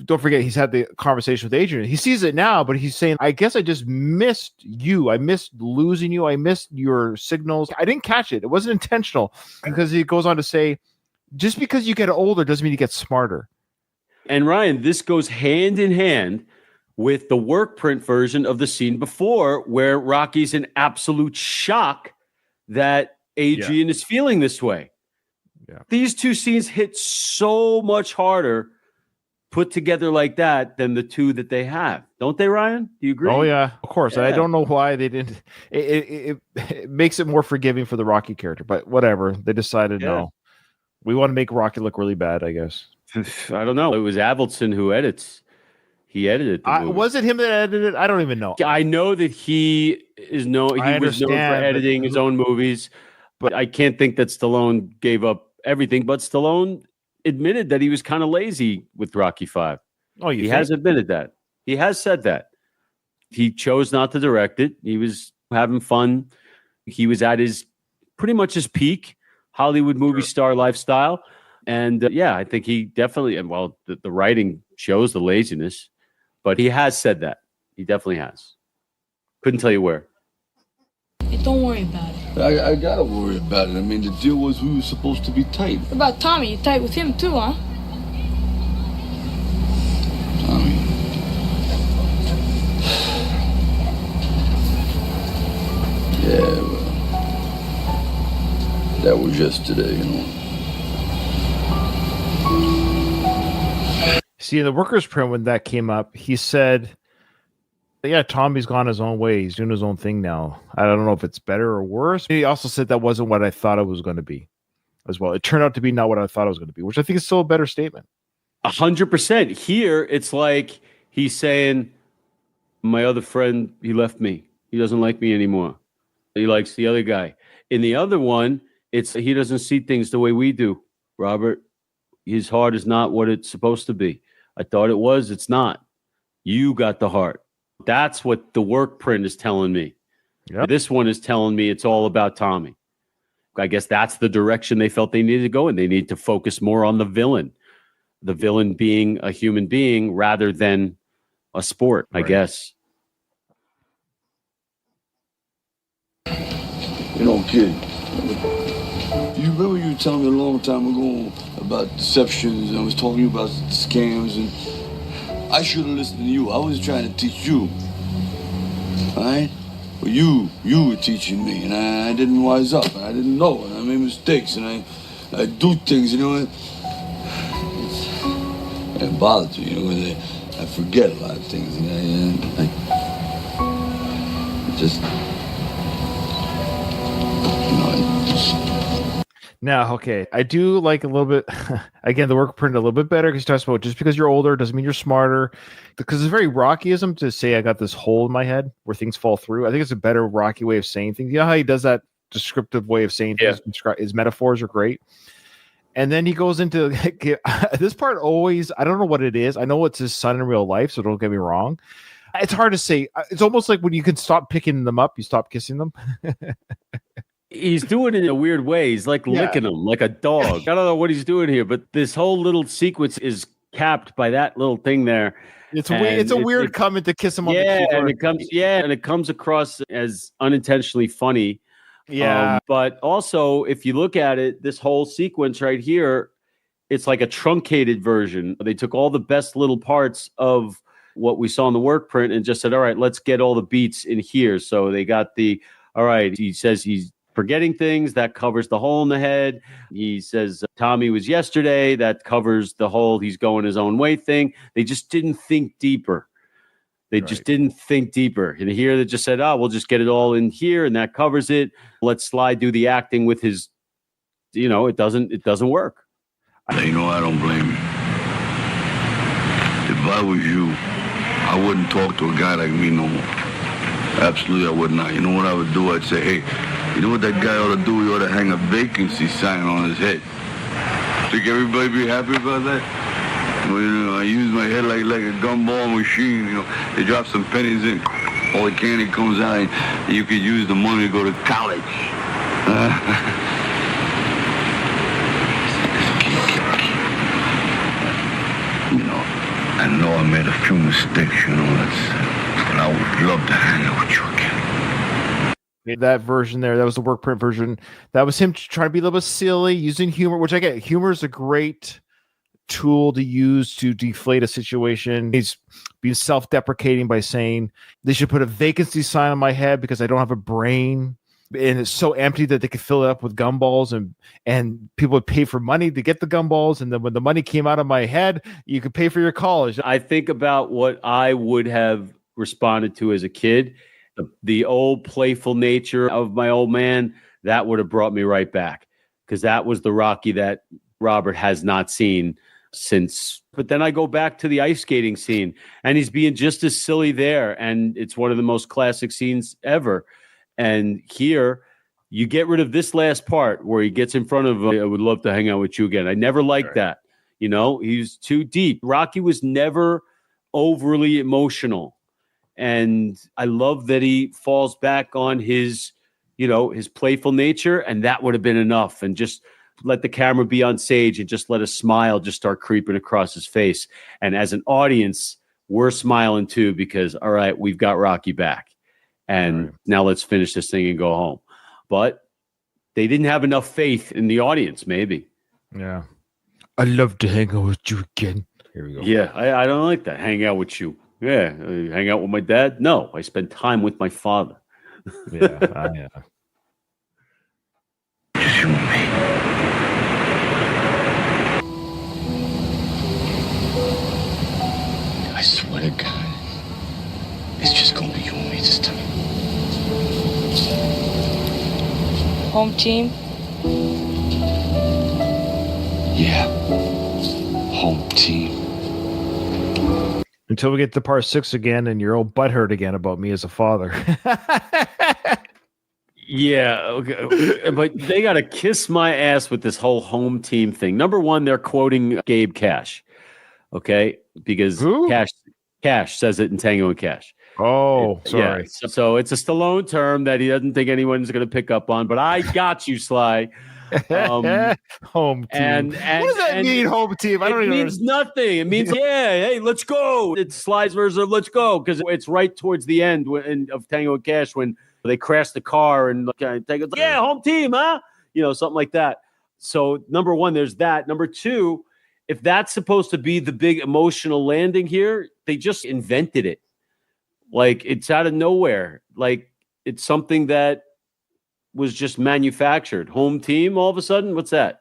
don't forget, he's had the conversation with Adrian. He sees it now, but he's saying, I guess I just missed you. I missed losing you. I missed your signals. I didn't catch it. It wasn't intentional, because he goes on to say, just because you get older doesn't mean you get smarter. And Ryan, this goes hand in hand with the work print version of the scene before, where Rocky's in absolute shock that Adrian is feeling this way. Yeah. These two scenes hit so much harder put together like that than the two that they have. Don't they, Ryan? Do you agree? Oh, yeah, of course. Yeah. I don't know why they didn't. It makes it more forgiving for the Rocky character, but whatever. They decided, no. We want to make Rocky look really bad, I guess. I don't know. It was Avildsen who edits. He edited the movie. Was it him that edited it? I don't even know. I know that he was known for editing his own movies, but I can't think that Stallone gave up everything. But Stallone admitted that he was kind of lazy with Rocky V. Oh, he has admitted that. He has said that. He chose not to direct it. He was having fun. He was at pretty much his peak Hollywood movie star lifestyle. And I think he definitely, the writing shows the laziness, but he has said that. He definitely has. Couldn't tell you where. Hey, don't worry about it. I gotta worry about it. I mean, the deal was we were supposed to be tight. What about Tommy? You're tight with him too, huh? Tommy. Yeah, well, that was yesterday, See, in the workers' print, when that came up, he said, yeah, Tommy's gone his own way. He's doing his own thing now. I don't know if it's better or worse. He also said that wasn't what I thought it was going to be as well. It turned out to be not what I thought it was going to be, which I think is still a better statement. 100%. Here, it's like he's saying, my other friend, he left me. He doesn't like me anymore. He likes the other guy. In the other one, it's he doesn't see things the way we do, Robert. His heart is not what it's supposed to be. I thought it was. It's not. You got the heart. That's what the work print is telling me. Yep. This one is telling me it's all about Tommy. I guess that's the direction they felt they needed to go, and they need to focus more on the villain being a human being rather than a sport, I guess. Kid, you remember you were telling me a long time ago about deceptions, and I was talking about scams, and I should have listened to you. I was trying to teach you. All right? Well, you were teaching me, and I didn't wise up, and I didn't know, and I made mistakes, and I do things, it bothers me, I forget a lot of things, and I just... Now, okay, I do like a little bit, again, the work print a little bit better because he talks about just because you're older doesn't mean you're smarter. Because it's very Rockyism to say I got this hole in my head where things fall through. I think it's a better Rocky way of saying things. You know how he does that descriptive way of saying things? His metaphors are great. And then he goes into this part always, I don't know what it is. I know it's his son in real life, so don't get me wrong. It's hard to say. It's almost like when you can stop picking them up, you stop kissing them. He's doing it in a weird way. He's like licking them like a dog. I don't know what he's doing here, but this whole little sequence is capped by that little thing there. It's a weird comment to kiss him on the cheek. And it comes across as unintentionally funny. Yeah. But also, if you look at it, this whole sequence right here, it's like a truncated version. They took all the best little parts of what we saw in the work print and just said, all right, let's get all the beats in here. So they got all right, he says he's forgetting things. That covers the hole in the head. He says Tommy was yesterday. That covers the whole he's going his own way thing. They just didn't think deeper. They just didn't think deeper. And here they just said, we'll just get it all in here and that covers it. Let's Sly do the acting with his, it doesn't work. You know, I don't blame you. If I was you, I wouldn't talk to a guy like me no more. Absolutely, I would not. You know what I would do? I'd say, hey, you know what that guy ought to do? He ought to hang a vacancy sign on his head. Think everybody be happy about that? Well, I use my head like a gumball machine. They drop some pennies in, all the candy comes out, and you could use the money to go to college. I know I made a few mistakes, but I would love to hang out with you again. That version there, that was the work print version. That was him trying to be a little bit silly, using humor, which I get. Humor is a great tool to use to deflate a situation. He's being self-deprecating by saying they should put a vacancy sign on my head because I don't have a brain. And it's so empty that they could fill it up with gumballs and people would pay for money to get the gumballs. And then when the money came out of my head, you could pay for your college. I think about what I would have responded to as a kid, the old playful nature of my old man, that would have brought me right back because that was the Rocky that Robert has not seen since. But then I go back to the ice skating scene and he's being just as silly there. And it's one of the most classic scenes ever. And here, you get rid of this last part where he gets in front of him. I would love to hang out with you again. I never liked that. He's too deep. Rocky was never overly emotional. And I love that he falls back on his playful nature. And that would have been enough. And just let the camera be on stage and just let a smile just start creeping across his face. And as an audience, we're smiling too because, all right, we've got Rocky back. And now let's finish this thing and go home. But they didn't have enough faith in the audience, maybe. Yeah. I'd love to hang out with you again. Here we go. Yeah, I don't like that. Hang out with you. Yeah. Hang out with my dad? No, I spend time with my father. Yeah. Just you and me. I swear to God, it's just gonna be you and me this time. Home team? Yeah. Home team. Until we get to part 6 again and you're all butthurt again about me as a father. Yeah, okay. But they got to kiss my ass with this whole home team thing. Number one, they're quoting Gabe Cash, okay? Because Cash says it in Tango and Cash. Oh, sorry. Yeah, so it's a Stallone term that he doesn't think anyone's going to pick up on, but I got you, Sly. Home team. And what does that mean, home team? I don't even know. It means nothing. It means, hey, let's go. It's Sly's version of let's go because it's right towards the end of Tango and Cash when they crash the car and Tango's like, yeah, home team, huh? Something like that. So number one, there's that. Number two, if that's supposed to be the big emotional landing here, they just invented it. Like it's out of nowhere. Like it's something that was just manufactured. Home team, all of a sudden, what's that?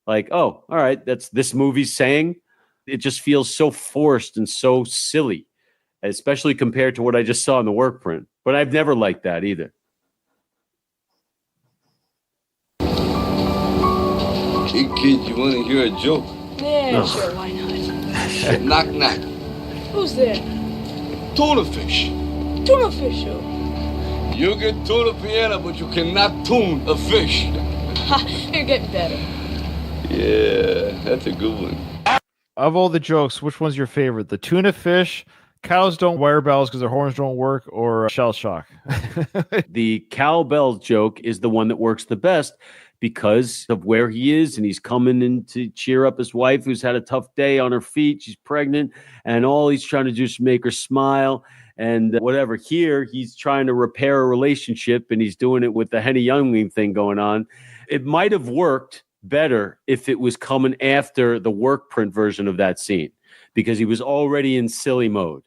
Like, oh, all right, that's this movie's saying. It just feels so forced and so silly, especially compared to what I just saw in the work print. But I've never liked that either. Hey, kid, you want to hear a joke? Yeah, sure, why not? Knock, knock. Who's there? Tuna fish. Tuna fish, who? You can tune a piano, but you cannot tune a fish. Ha, you're getting better. Yeah, that's a good one. Of all the jokes, which one's your favorite? The tuna fish, Cows don't wear bells because their horns don't work, or shell shock. The cowbell joke is the one that works the best because of where he is, and he's coming in to cheer up his wife who's had a tough day on her feet. She's pregnant, and all he's trying to do is make her smile and whatever. Here, he's trying to repair a relationship, and he's doing it with the Henny Youngling thing going on. It might have worked better if it was coming after the work print version of that scene, because he was already in silly mode.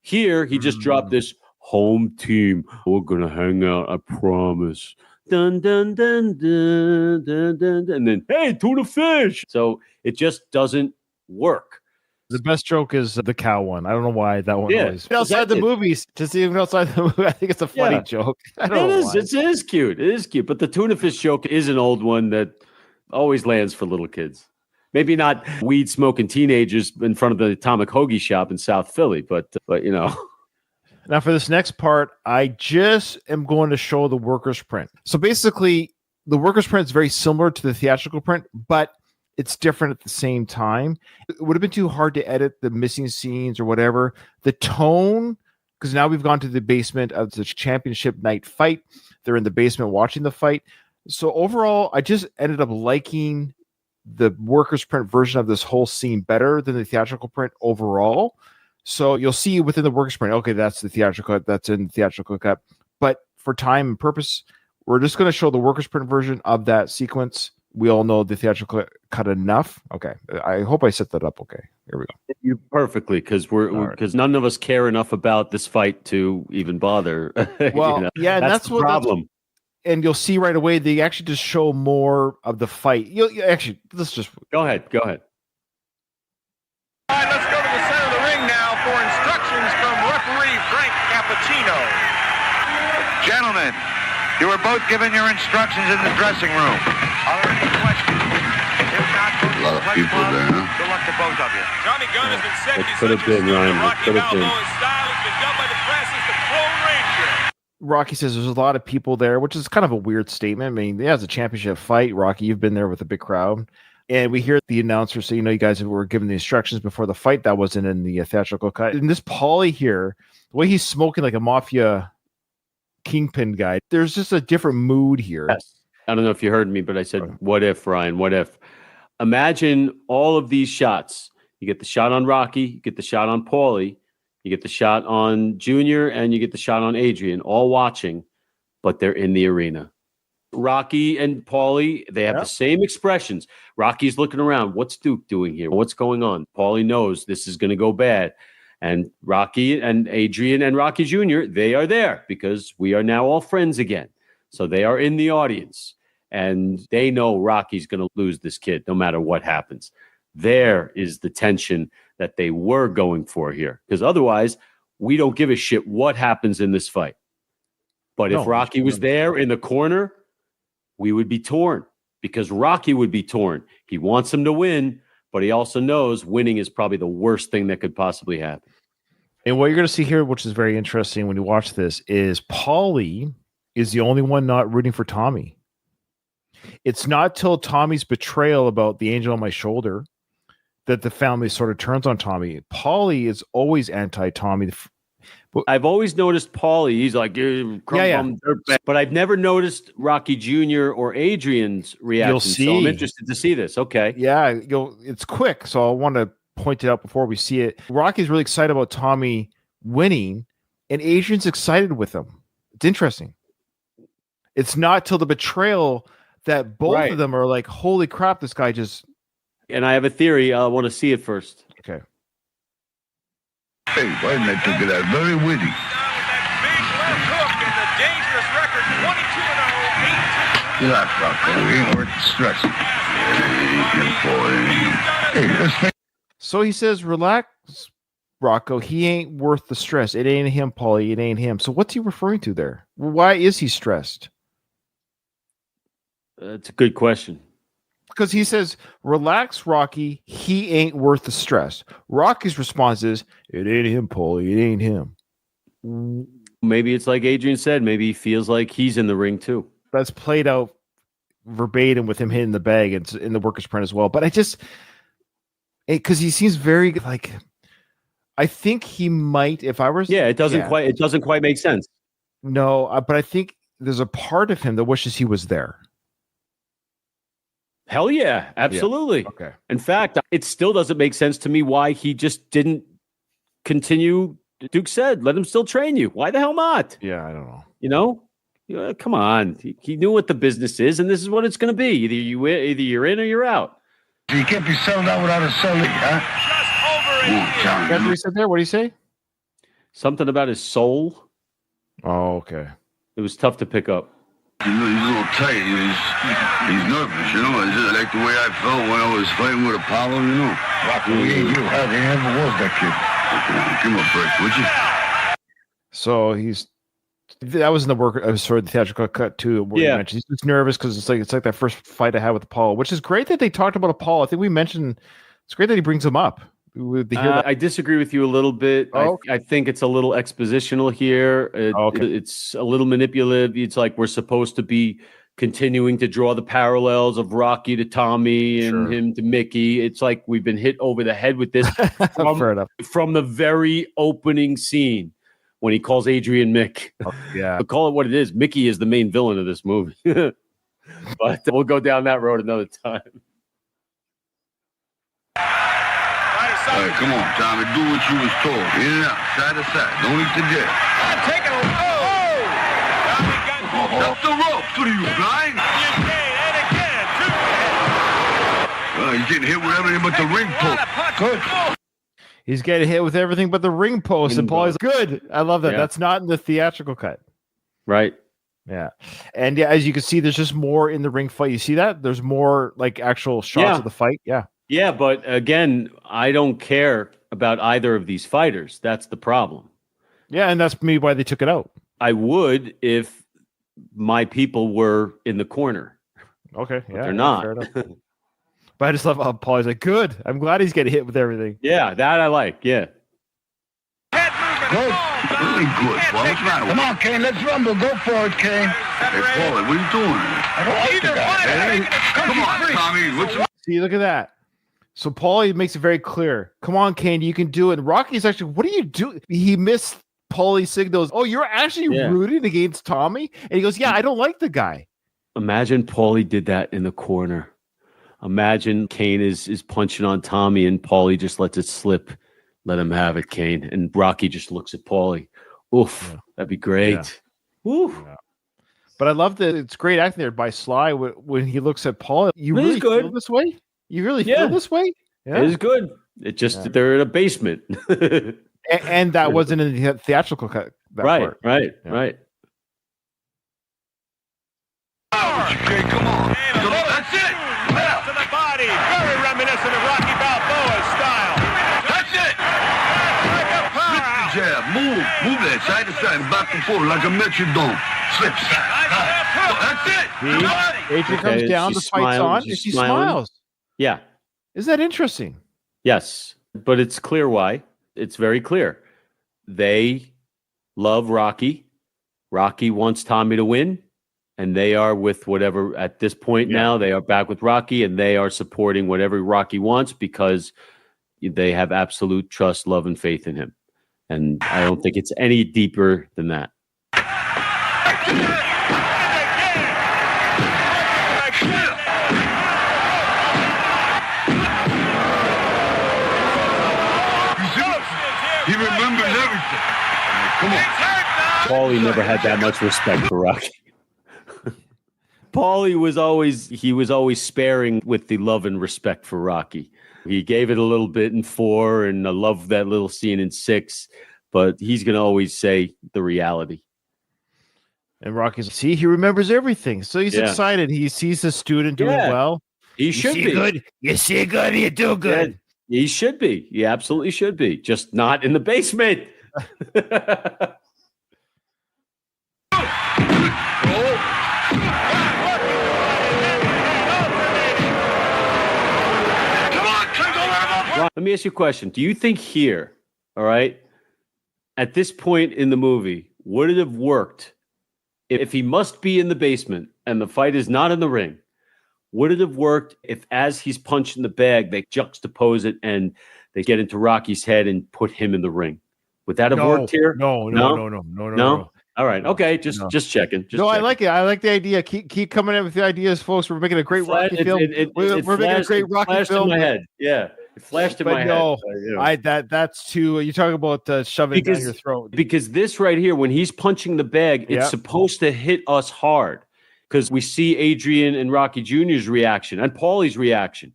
Here, he just dropped this home team. We're going to hang out, I promise. Dun, dun, dun, dun, dun, dun, dun. And then, hey, tuna fish. So it just doesn't work. The best joke is the cow one. I don't know why that one always. Yeah, Outside the movies, just even outside the movie, I think it's a funny joke. I don't know why. It is cute. It is cute. But the tuna fish joke is an old one that always lands for little kids. Maybe not weed smoking teenagers in front of the Atomic Hoagie shop in South Philly, but you know. Now for this next part, I just am going to show the workers print. So basically, the workers print is very similar to the theatrical print, but it's different at the same time. It would have been too hard to edit the missing scenes or whatever. The tone, because now we've gone to the basement of the championship night fight. They're in the basement watching the fight. So overall, I just ended up liking the workers print version of this whole scene better than the theatrical print overall. So you'll see within the workers print, okay, that's the theatrical cut, that's in the theatrical cut. But for time and purpose, we're just going to show the workers print version of that sequence. We all know the theatrical cut enough. Okay, I hope I set that up. Okay, here we go. You perfectly, because because none of us care enough about this fight to even bother. Well, you know? yeah, and that's the what problem. And you'll see right away they actually just show more of the fight. Actually, let's just go ahead. All right, let's go to the center of the ring now for instructions from referee Frank Cappuccino. Gentlemen, you were both given your instructions in the dressing room. Are there any questions? If not, A lot of people there, huh? good luck to both of you. Tommy Gunn has been said to It be could have such a been, Ryan. It Rocky could have been. Balboa's style has been done by the press as the Clone Ranger. Rocky says there's a lot of people there, which is kind of a weird statement. I mean, yeah, it's a championship fight. Rocky, you've been there with a big crowd. And we hear the announcer say, you guys were given the instructions before the fight. That wasn't in the theatrical cut. And this Paulie here, the way he's smoking like a mafia kingpin guy, there's just a different mood here. Yes. I don't know if you heard me, but I said, what if, Ryan? What if? Imagine all of these shots. You get the shot on Rocky, you get the shot on Paulie, you get the shot on Junior, and you get the shot on Adrian, all watching, but they're in the arena. Rocky and Paulie, they have the same expressions. Rocky's looking around. What's Duke doing here? What's going on? Paulie knows this is going to go bad. And Rocky and Adrian and Rocky Jr., they are there because we are now all friends again. So they are in the audience. And they know Rocky's going to lose this kid no matter what happens. There is the tension that they were going for here. Because otherwise, we don't give a shit what happens in this fight. But if Rocky was there in the corner, we would be torn because Rocky would be torn. He wants him to win, but he also knows winning is probably the worst thing that could possibly happen. And what you're going to see here, which is very interesting when you watch this, is Paulie is the only one not rooting for Tommy. It's not till Tommy's betrayal about the angel on my shoulder that the family sort of turns on Tommy. Paulie is always anti-Tommy. I've always noticed Paulie. He's like, but I've never noticed Rocky Jr. or Adrian's reaction. You'll see. So I'm interested to see this. Okay. Yeah, it's quick. So I want to point it out before we see it. Rocky's really excited about Tommy winning, and Adrian's excited with him. It's interesting. It's not till the betrayal that both of them are like, holy crap, this guy just... And I have a theory. I want to see it first. Okay. Hey, why didn't I think of that? Very witty. Relax, Rocco. We ain't worth the stress. Hey, let's... So he says, relax, Rocco. He ain't worth the stress. It ain't him, Paulie. It ain't him. So what's he referring to there? Why is he stressed? That's a good question. Because he says, relax, Rocky. He ain't worth the stress. Rocky's response is, it ain't him, Paulie. It ain't him. Maybe it's like Adrian said. Maybe he feels like he's in the ring too. That's played out verbatim with him hitting the bag. It's in the workers' print as well. But I just, because he seems very like, I think he might. If I was, Yeah, it doesn't quite make sense. No, but I think there's a part of him that wishes he was there. Hell yeah, absolutely. Yeah. Okay. In fact, it still doesn't make sense to me why he just didn't continue. Duke said, "Let him still train you." Why the hell not? Yeah, I don't know. Come on. He knew what the business is, and this is what it's going to be. Either you're in or you're out. You can't be settled out without a celly, huh? That's what he said there. What did he say? Something about his soul. Oh, okay. It was tough to pick up. He's a little tight. He's nervous, you know. It's just like the way I felt when I was fighting with Apollo, you know. Rocky, we ain't you. How they never was that kid. Give him a break, would you? So that was in the work. Sort of the theatrical cut too. Where you mentioned he's just nervous because it's like that first fight I had with Apollo, which is great that they talked about Apollo. I think we mentioned it's great that he brings him up. I disagree with you a little bit. Oh. I think it's a little expositional here. It's a little manipulative. It's like we're supposed to be continuing to draw the parallels of Rocky to Tommy and him to Mickey. It's like we've been hit over the head with this from the very opening scene when he calls Adrian Mick. But call it what it is. Mickey is the main villain of this movie. But we'll go down that road another time. All right, come on, Tommy. Do what you was told. In and out, side to side. Don't eat the jet. I'm taking a Up the ropes. What are you, blind? and again. He's getting hit with everything but the ring post. Good. He's getting hit with everything but the ring post, and Paul's good. I love that. Yeah. That's not in the theatrical cut. Right. Yeah. And as you can see, there's just more in the ring fight. You see that? There's more like actual shots of the fight. Yeah. Yeah, but again, I don't care about either of these fighters. That's the problem. Yeah, and that's maybe why they took it out. I would if my people were in the corner. Okay, but they're not. Fair enough. But I just love how Paul's like, good. I'm glad he's getting hit with everything. Yeah, that I like. Yeah. Good. Really good, Paul. What's the matter? Come on, Kane. Let's rumble. Go for it, Kane. Hey, Paul, what are you doing? I don't like the guy. Come on, Tommy. What's the See, look at that. So Paulie makes it very clear. Come on, Kane, you can do it. And Rocky's actually, what are you doing? He missed Paulie's signals. Oh, you're actually rooting against Tommy? And he goes, yeah, I don't like the guy. Imagine Paulie did that in the corner. Imagine Kane is punching on Tommy and Paulie just lets it slip. Let him have it, Kane. And Rocky just looks at Paulie. Oof, that'd be great. Yeah. Oof. Yeah. But I love that it's great acting there by Sly when he looks at Paulie. You really feel this way? You really feel this way? Yeah. It is good. It just they're in a basement. and that wasn't in the theatrical cut. Right. Okay, come on. That's it. To the body. Very reminiscent of Rocky Balboa's style. That's it. Like a powerhouse. Jab. Move that side to side, back and forth like a metronome. Slip side. That's it. Adrian comes down, the fight's on, and she smiles. Yeah. Isn't that interesting? Yes. But it's clear why. It's very clear. They love Rocky. Rocky wants Tommy to win. And they are with whatever, at this point now, they are back with Rocky and they are supporting whatever Rocky wants because they have absolute trust, love, and faith in him. And I don't think it's any deeper than that. He remembers everything. Come on. Paulie never had that much respect for Rocky. Paulie was always sparing with the love and respect for Rocky. He gave it a little bit in 4, and I love that little scene in 6, but he's going to always say the reality. And Rocky's, see, he remembers everything. So he's excited. He sees his student doing well. He should be. Good. You see good, you do good. Yeah, he should be. He absolutely should be. Just not in the basement. Let me ask you a question. Do you think here, all right, at this point in the movie, would it have worked if he must be in the basement and the fight is not in the ring? Would it have worked if as he's punching the bag, they juxtapose it and they get into Rocky's head and put him in the ring. Would that have worked here? No. All right. Okay. Just checking. No, I like it. I like the idea. Keep coming in with the ideas, folks. We're making a great Rocky film. We're making a great Rocky film. In my head. Yeah. It flashed in my head. No, that's too. You're talking about shoving it down your throat. Because this right here, when he's punching the bag, it's supposed to hit us hard. Because we see Adrian and Rocky Jr.'s reaction and Paulie's reaction.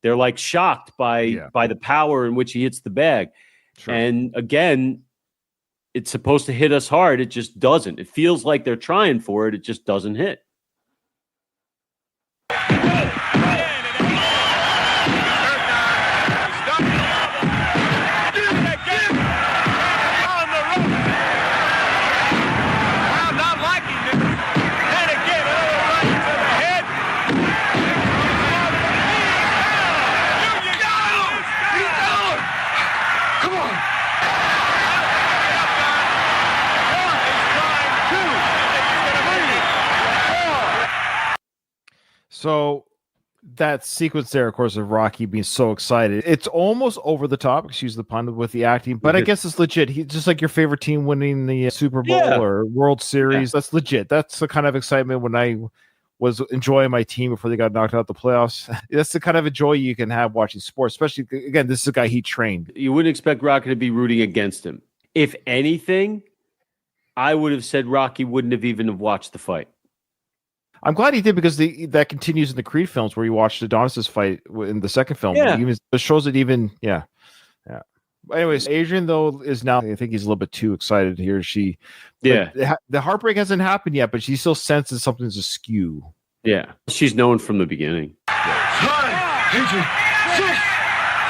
They're like shocked by the power in which he hits the bag. Sure. And again, it's supposed to hit us hard. It just doesn't. It feels like they're trying for it. It just doesn't hit. So that sequence there, of course, of Rocky being so excited, it's almost over the top, excuse the pun, with the acting, but I guess it's legit. He's just like your favorite team winning the Super Bowl or World Series. That's legit. That's the kind of excitement when I was enjoying my team before they got knocked out the playoffs. That's the kind of joy you can have watching sports, especially, again, this is a guy he trained. You wouldn't expect Rocky to be rooting against him. If anything, I would have said Rocky wouldn't have even have watched the fight. I'm glad he did, because that continues in the Creed films where you watched Adonis's fight in the second film. Yeah. It shows it even, yeah. But anyways, Adrian, though, is now, I think he's a little bit too excited here. The heartbreak hasn't happened yet, but she still senses something's askew. Yeah. She's known from the beginning. 5, Adrian, 6,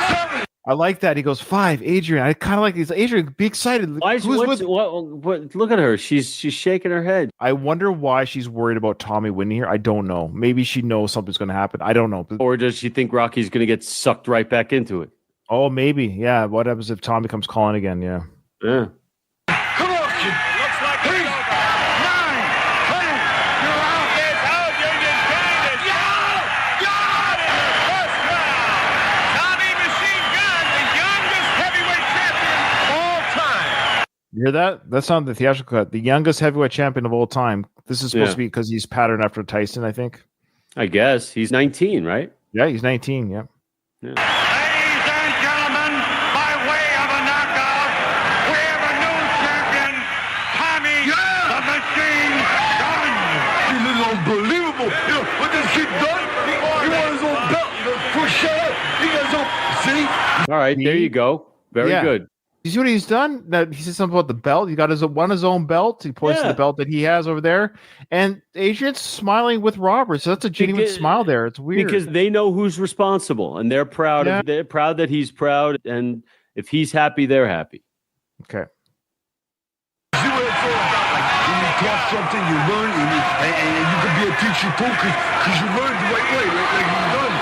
7. I like that. He goes, 5, Adrian. I kind of like these. Adrian, be excited. Look at her. She's shaking her head. I wonder why she's worried about Tommy winning here. I don't know. Maybe she knows something's going to happen. I don't know. Or does she think Rocky's going to get sucked right back into it? Oh, maybe. Yeah. What happens if Tommy comes calling again? Yeah. Yeah. Come on, kid. Looks like it's over. 9, 10. You're out. It's out. Union Candace. Got it in the first round. Tommy Machine Gun, the youngest heavyweight champion of all time. You hear that? That's on the theatrical cut. The youngest heavyweight champion of all time. This is supposed to be because he's patterned after Tyson, I think. I guess. He's 19, right? Yeah, he's 19. Yeah. Ladies and gentlemen, by way of a knockout, we have a new champion, Tommy the Machine Gun. This is unbelievable. You know, what this kid done? He won his own belt. You know, first shut up. He got his own. See? All right, there you go. Very good. You see what he's done? That he said something about the belt. He got his own belt. He points to the belt that he has over there, and Adrian's smiling with Robert. So that's a genuine smile there. It's weird because they know who's responsible, and they're proud. They're proud that he's proud, and if he's happy, they're happy. Okay. See what it's all about? Like when you taught something, you learn, and you can be a teacher too, because you learned the right way, like you've done.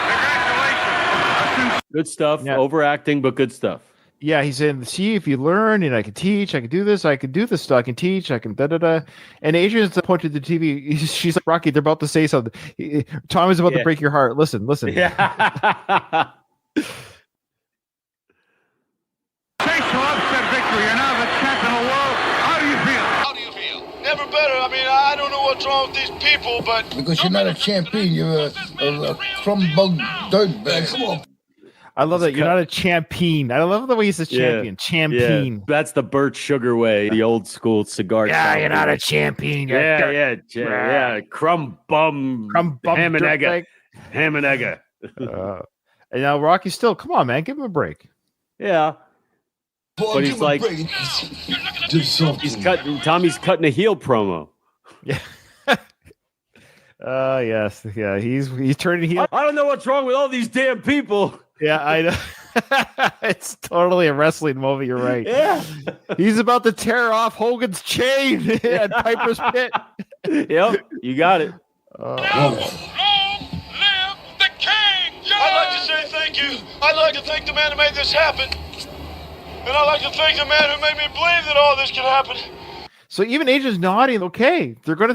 Congratulations. Good stuff. Overacting, but good stuff. Yeah, he's saying, see, if you learn, and I can teach, I can do this, I can do this stuff, I can teach, I can da-da-da. And Adrian's pointed to the TV. She's like, Rocky, they're about to say something. Tommy's about to break your heart. Listen. Chase upset victory. You're now the champion of the world. How do you feel? Never better. I mean, I don't know what's wrong with these people, but... Because you're not a champion, you're a crumb bug dirt bag. Come on. I love that. You're not a champion. I love the way he says champion. Champion. Yeah. That's the Burt Sugar way, the old school cigar. Yeah, you're not a champion. Yeah. Crumb bum, ham and egg. Ham and egg. And now Rocky's still, come on, man, give him a break. Yeah. Boy, but he's like, Tommy's cutting a heel promo. Yeah. Yes. Yeah. He's turning heel. I don't know what's wrong with all these damn people. Yeah, I know. It's totally a wrestling movie. You're right. Yeah. He's about to tear off Hogan's chain at Piper's Pit. Yep. You got it. Long live the king! I'd like to say thank you. I'd like to thank the man who made this happen. And I'd like to thank the man who made me believe that all this could happen. So even Adrian's nodding. Okay, they're gonna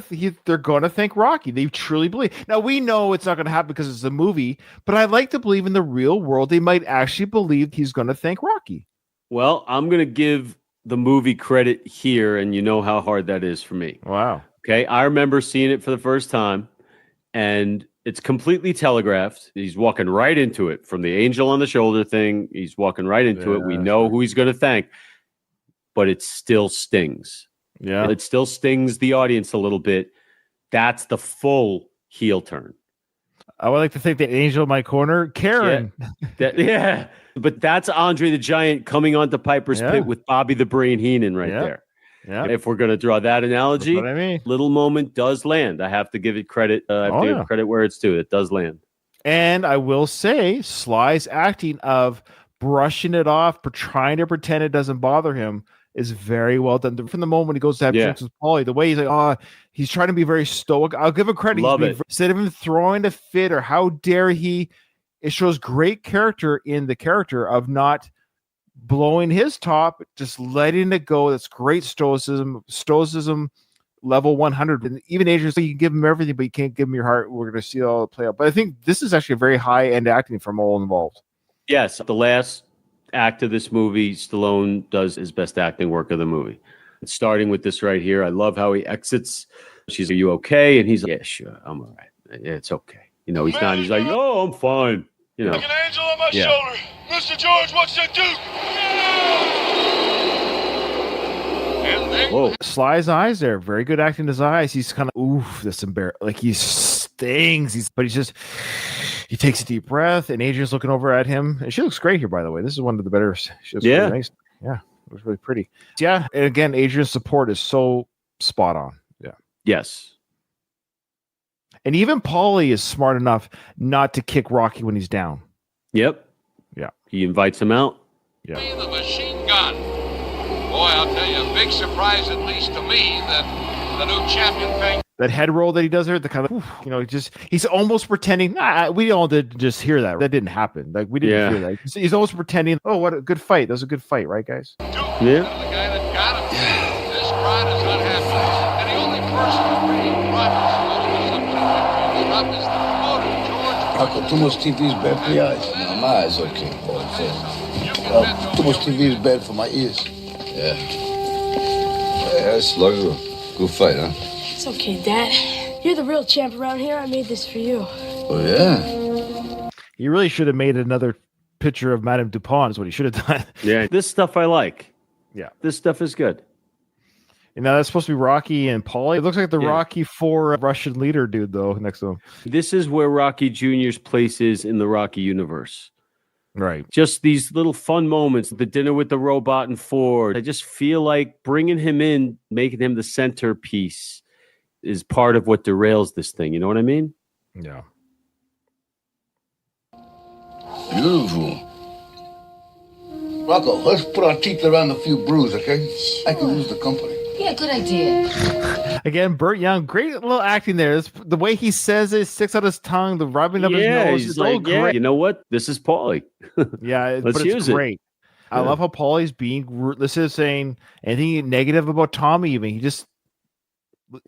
thank Rocky. They truly believe. Now we know it's not gonna happen because it's a movie, but I like to believe in the real world they might actually believe he's gonna thank Rocky. Well, I'm gonna give the movie credit here, and you know how hard that is for me. Wow. Okay, I remember seeing it for the first time, and it's completely telegraphed. He's walking right into it from the angel on the shoulder thing. He's walking right into it. We know who he's going to thank, but it still stings. Yeah. It still stings the audience a little bit. That's the full heel turn. I would like to thank the angel in my corner, Karen. Yeah. But that's Andre the Giant coming onto Piper's Pit with Bobby the Brain Heenan right there. Yeah. If we're going to draw that analogy, That's what I mean. Little moment does land. I have to give it credit. I have to give credit where it's due. It does land. And I will say, Sly's acting of brushing it off, trying to pretend it doesn't bother him, is very well done. From the moment he goes to have drinks with Paulie, the way he's like, he's trying to be very stoic. I'll give him credit. Love it. Instead of him throwing a fit or how dare he, it shows great character in the character of not blowing his top, just letting it go. That's great stoicism level 100. And even Adrian's like, you can give him everything, but you can't give him your heart. We're going to see all the play out. But I think this is actually a very high end acting from all involved. Yes, the last act of this movie, Stallone does his best acting work of the movie. Starting with this right here, I love how he exits. She's, "Are you okay?" And he's like, "Yeah, sure, I'm all right. It's okay." You know, he's not. He's like, "Oh, I'm fine." You know, Like an angel on my shoulder. Mr. George, what's that do? And then Whoa. Sly's eyes there. Very good acting in his eyes. He's kind of, oof, that's embarrassing. Like he stings. But he takes a deep breath, and Adrian's looking over at him. And she looks great here, by the way. This is one of the better. She looks really nice. Yeah, it was really pretty. Yeah. And again, Adrian's support is so spot on. Yeah. Yes. And even Paulie is smart enough not to kick Rocky when he's down. Yep. Yeah. He invites him out. Yeah. the machine gun. Boy, I'll tell you, a big surprise, at least to me, that the new champion thing. That head roll that he does there, the kind of, he's almost pretending. We all did just hear that. That didn't happen. Like, we didn't hear that. He's almost pretending, oh, what a good fight. That was a good fight, right, guys? Yeah. The guy that got him. This crowd is unhappy. And the only person who really brought this up is the promoter, George. Rocco, too much TV is bad for your eyes. No, my eyes okay. Too much TV is bad for my ears. Yeah. That's lucky. Good fight, huh? It's okay, Dad. You're the real champ around here. I made this for you. Oh, yeah? You really should have made another picture of Madame Dupont is what he should have done. Yeah. This stuff I like. Yeah. This stuff is good. You know, that's supposed to be Rocky and Paulie. It looks like the Rocky IV Russian leader dude, though, next to him. This is where Rocky Jr.'s place is in the Rocky universe. Right. Just these little fun moments, the dinner with the robot and Ford. I just feel like bringing him in, making him the centerpiece is part of what derails this thing. You know what I mean? Yeah. Beautiful. Rocco, let's put our teeth around a few brews, okay? I can use the company. Yeah, good idea. Again, Burt Young, great little acting there. The way he says it, sticks out his tongue, the rubbing of his nose. He's It's like, all great. you know what? This is Paulie. Yeah, Let's but use it's great. I love how Paulie's being this is saying anything negative about Tommy, even. He just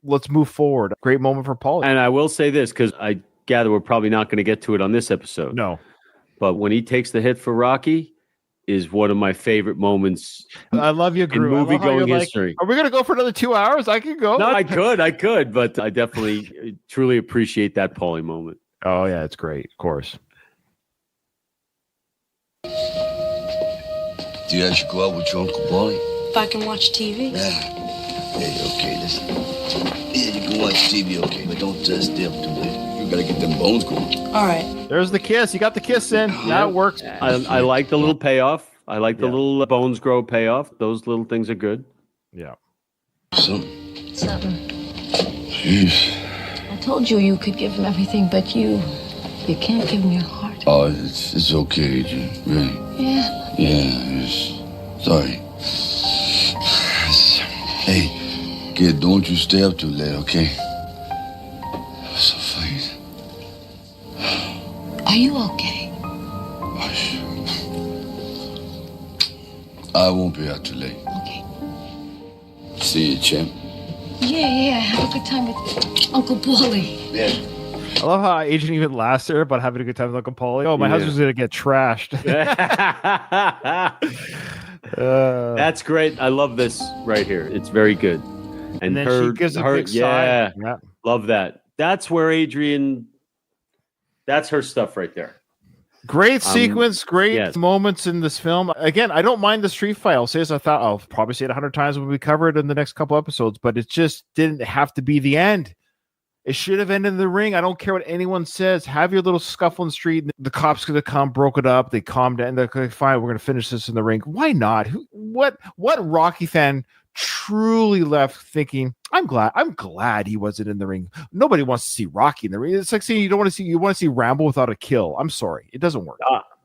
let's move forward. Great moment for Paulie. And I will say this, because I gather we're probably not going to get to it on this episode. No. But when he takes the hit for Rocky is one of my favorite moments. I love you, in Gru. movie-going history. Are we going to go for another 2 hours? I can go. No, I could, but I definitely truly appreciate that Paulie moment. Oh, yeah, it's great, of course. Do you actually go out with your Uncle Paulie? If I can watch TV. Yeah, okay, listen. Yeah, you can watch TV, okay, but don't stay up too late. You gotta get them bones going. All right. There's the kiss. You got the kiss in. Now it works. I like the little payoff. I like the little bones grow payoff. Those little things are good. Yeah. Something. Jeez. I told you could give him everything, but you can't give him your heart. Oh, it's okay, Adrian. Really. Yeah. Yeah, sorry. Hey, kid, don't you stay up too late, okay? So funny. Are you okay? I won't be out too late. Okay. See you, champ. Yeah. Have a good time with Uncle Paulie. Yeah. I love how Adrian even laughs there about having a good time with Uncle Paulie. Oh, my husband's going to get trashed. That's great. I love this right here. It's very good. And then she gives a big sigh. Yeah. Love that. That's where Adrian, that's her stuff right there. Great sequence, great moments in this film. Again, I don't mind the street fight. I'll say this. I'll probably say it 100 times when we cover it in the next couple episodes, but it just didn't have to be the end. It should have ended in the ring. I don't care what anyone says. Have your little scuffle in the street. The cops could have come, broke it up. They calmed down. They're like, fine, we're going to finish this in the ring. Why not? What Rocky fan truly left thinking, I'm glad he wasn't in the ring. Nobody wants to see Rocky in the ring. It's like saying you want to see Rambo without a kill. I'm sorry. It doesn't work.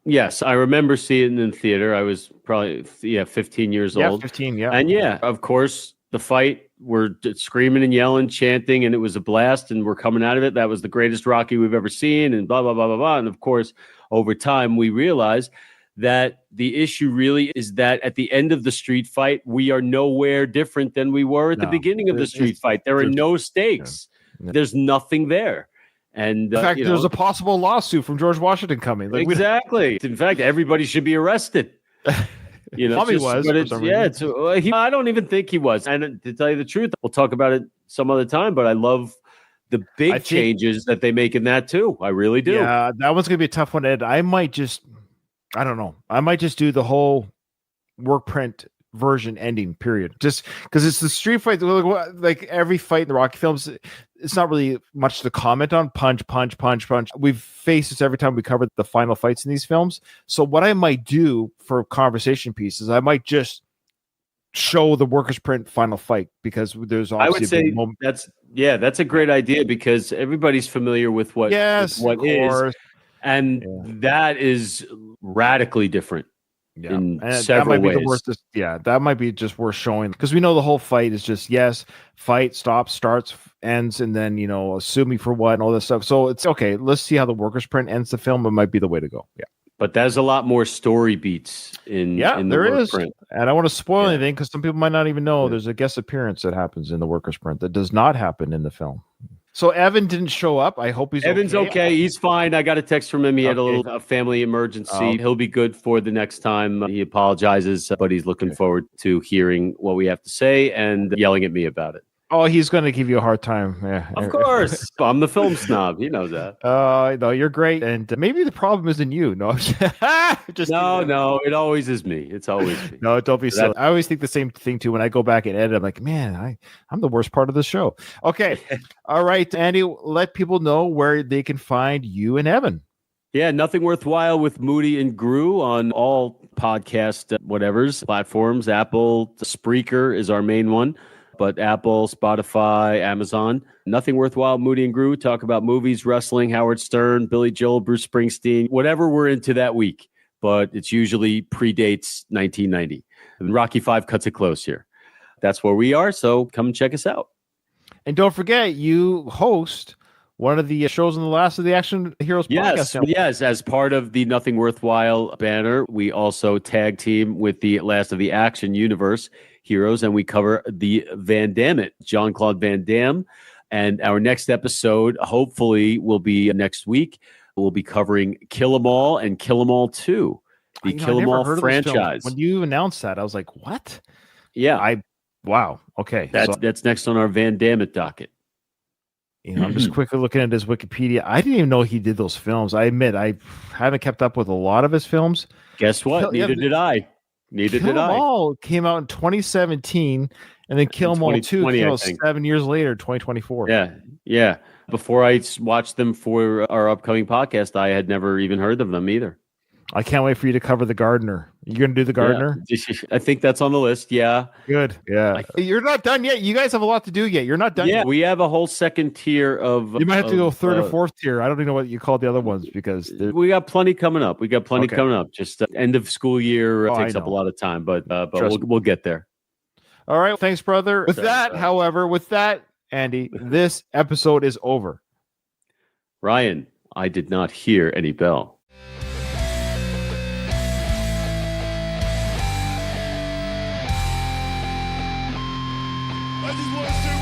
Yes, I remember seeing it in theater. I was probably 15 years old. 15, yeah. And of course, the fight, we're screaming and yelling, chanting, and it was a blast, and we're coming out of it. That was the greatest Rocky we've ever seen, and blah, blah, blah, blah, blah. And of course, over time, we realized that the issue really is that at the end of the street fight, we are nowhere different than we were at the beginning of the street fight. There are no stakes. Yeah. There's nothing there. And in fact, there's a possible lawsuit from George Washington coming. Like, exactly. In fact, everybody should be arrested. Tommy was. I don't even think he was. And to tell you the truth, we'll talk about it some other time. But I love the big changes that they make in that too. I really do. Yeah, that one's gonna be a tough one, Ed. I might just do the whole work print version ending period, just because it's the street fight. Like every fight in the Rocky films, it's not really much to comment on. Punch. We've faced this every time we cover the final fights in these films. So what I might do for conversation pieces, I might just show the workers print final fight, because there's obviously I would say that's a great idea, because everybody's familiar with what is, and that is radically different. In several ways. That might be just worth showing, because we know the whole fight is just fight, stops, starts, ends, and then sue me for what and all this stuff. So it's okay. Let's see how the workers print ends the film. It might be the way to go. Yeah, but there's a lot more story beats in the work print. And I don't want to spoil anything, because some people might not even know there's a guest appearance that happens in the workers print that does not happen in the film. So Evan didn't show up. I hope Evan's okay. He's fine. I got a text from him. He had a little family emergency. He'll be good for the next time. He apologizes, but he's looking forward to hearing what we have to say and yelling at me about it. Oh, he's going to give you a hard time. Yeah, of course. I'm the film snob. He knows that. No, you're great. And maybe the problem isn't you. No, no, it always is me. It's always me. No, don't be silly. I always think the same thing too. When I go back and edit, I'm like, man, I'm the worst part of the show. Okay. All right, Andy, let people know where they can find you and Evan. Yeah, Nothing Worthwhile with Moody and Gru on all podcast platforms. Apple, Spreaker is our main one. But Apple, Spotify, Amazon. Nothing Worthwhile, Moody and Gru talk about movies, wrestling, Howard Stern, Billy Joel, Bruce Springsteen, whatever we're into that week. But it's usually predates 1990. And Rocky V cuts it close here. That's where we are, so come and check us out. And don't forget, you host one of the shows on the Last of the Action Heroes podcast. Yes, as part of the Nothing Worthwhile banner, we also tag team with the Last of the Action universe heroes, and we cover the Van Damme, Jean-Claude Van Damme. And our next episode, hopefully, will be next week. We'll be covering Kill 'Em All and Kill 'Em All 2, the Kill 'Em All franchise. When you announced that, I was like, what? Yeah. Wow. Okay. That's next on our Van Damme docket. I'm just quickly looking at his Wikipedia. I didn't even know he did those films. I admit, I haven't kept up with a lot of his films. Guess what? Neither did I. Kill 'Em All came out in 2017, and then Kill 'Em All 2 came out 7 years later, 2024. Yeah. Before I watched them for our upcoming podcast, I had never even heard of them either. I can't wait for you to cover The Gardener. You going to do The Gardener? Yeah. I think that's on the list. Yeah. Good. Yeah. You're not done yet. You guys have a lot to do yet. You're not done yet. We have a whole second tier of... You might have to go third or fourth tier. I don't even know what you call the other ones, because... We got plenty coming up. Coming up. Just end of school year takes up a lot of time, but we'll get there. All right. Thanks, brother. With that, Andy, this episode is over. Ryan, I did not hear any bell. I just want to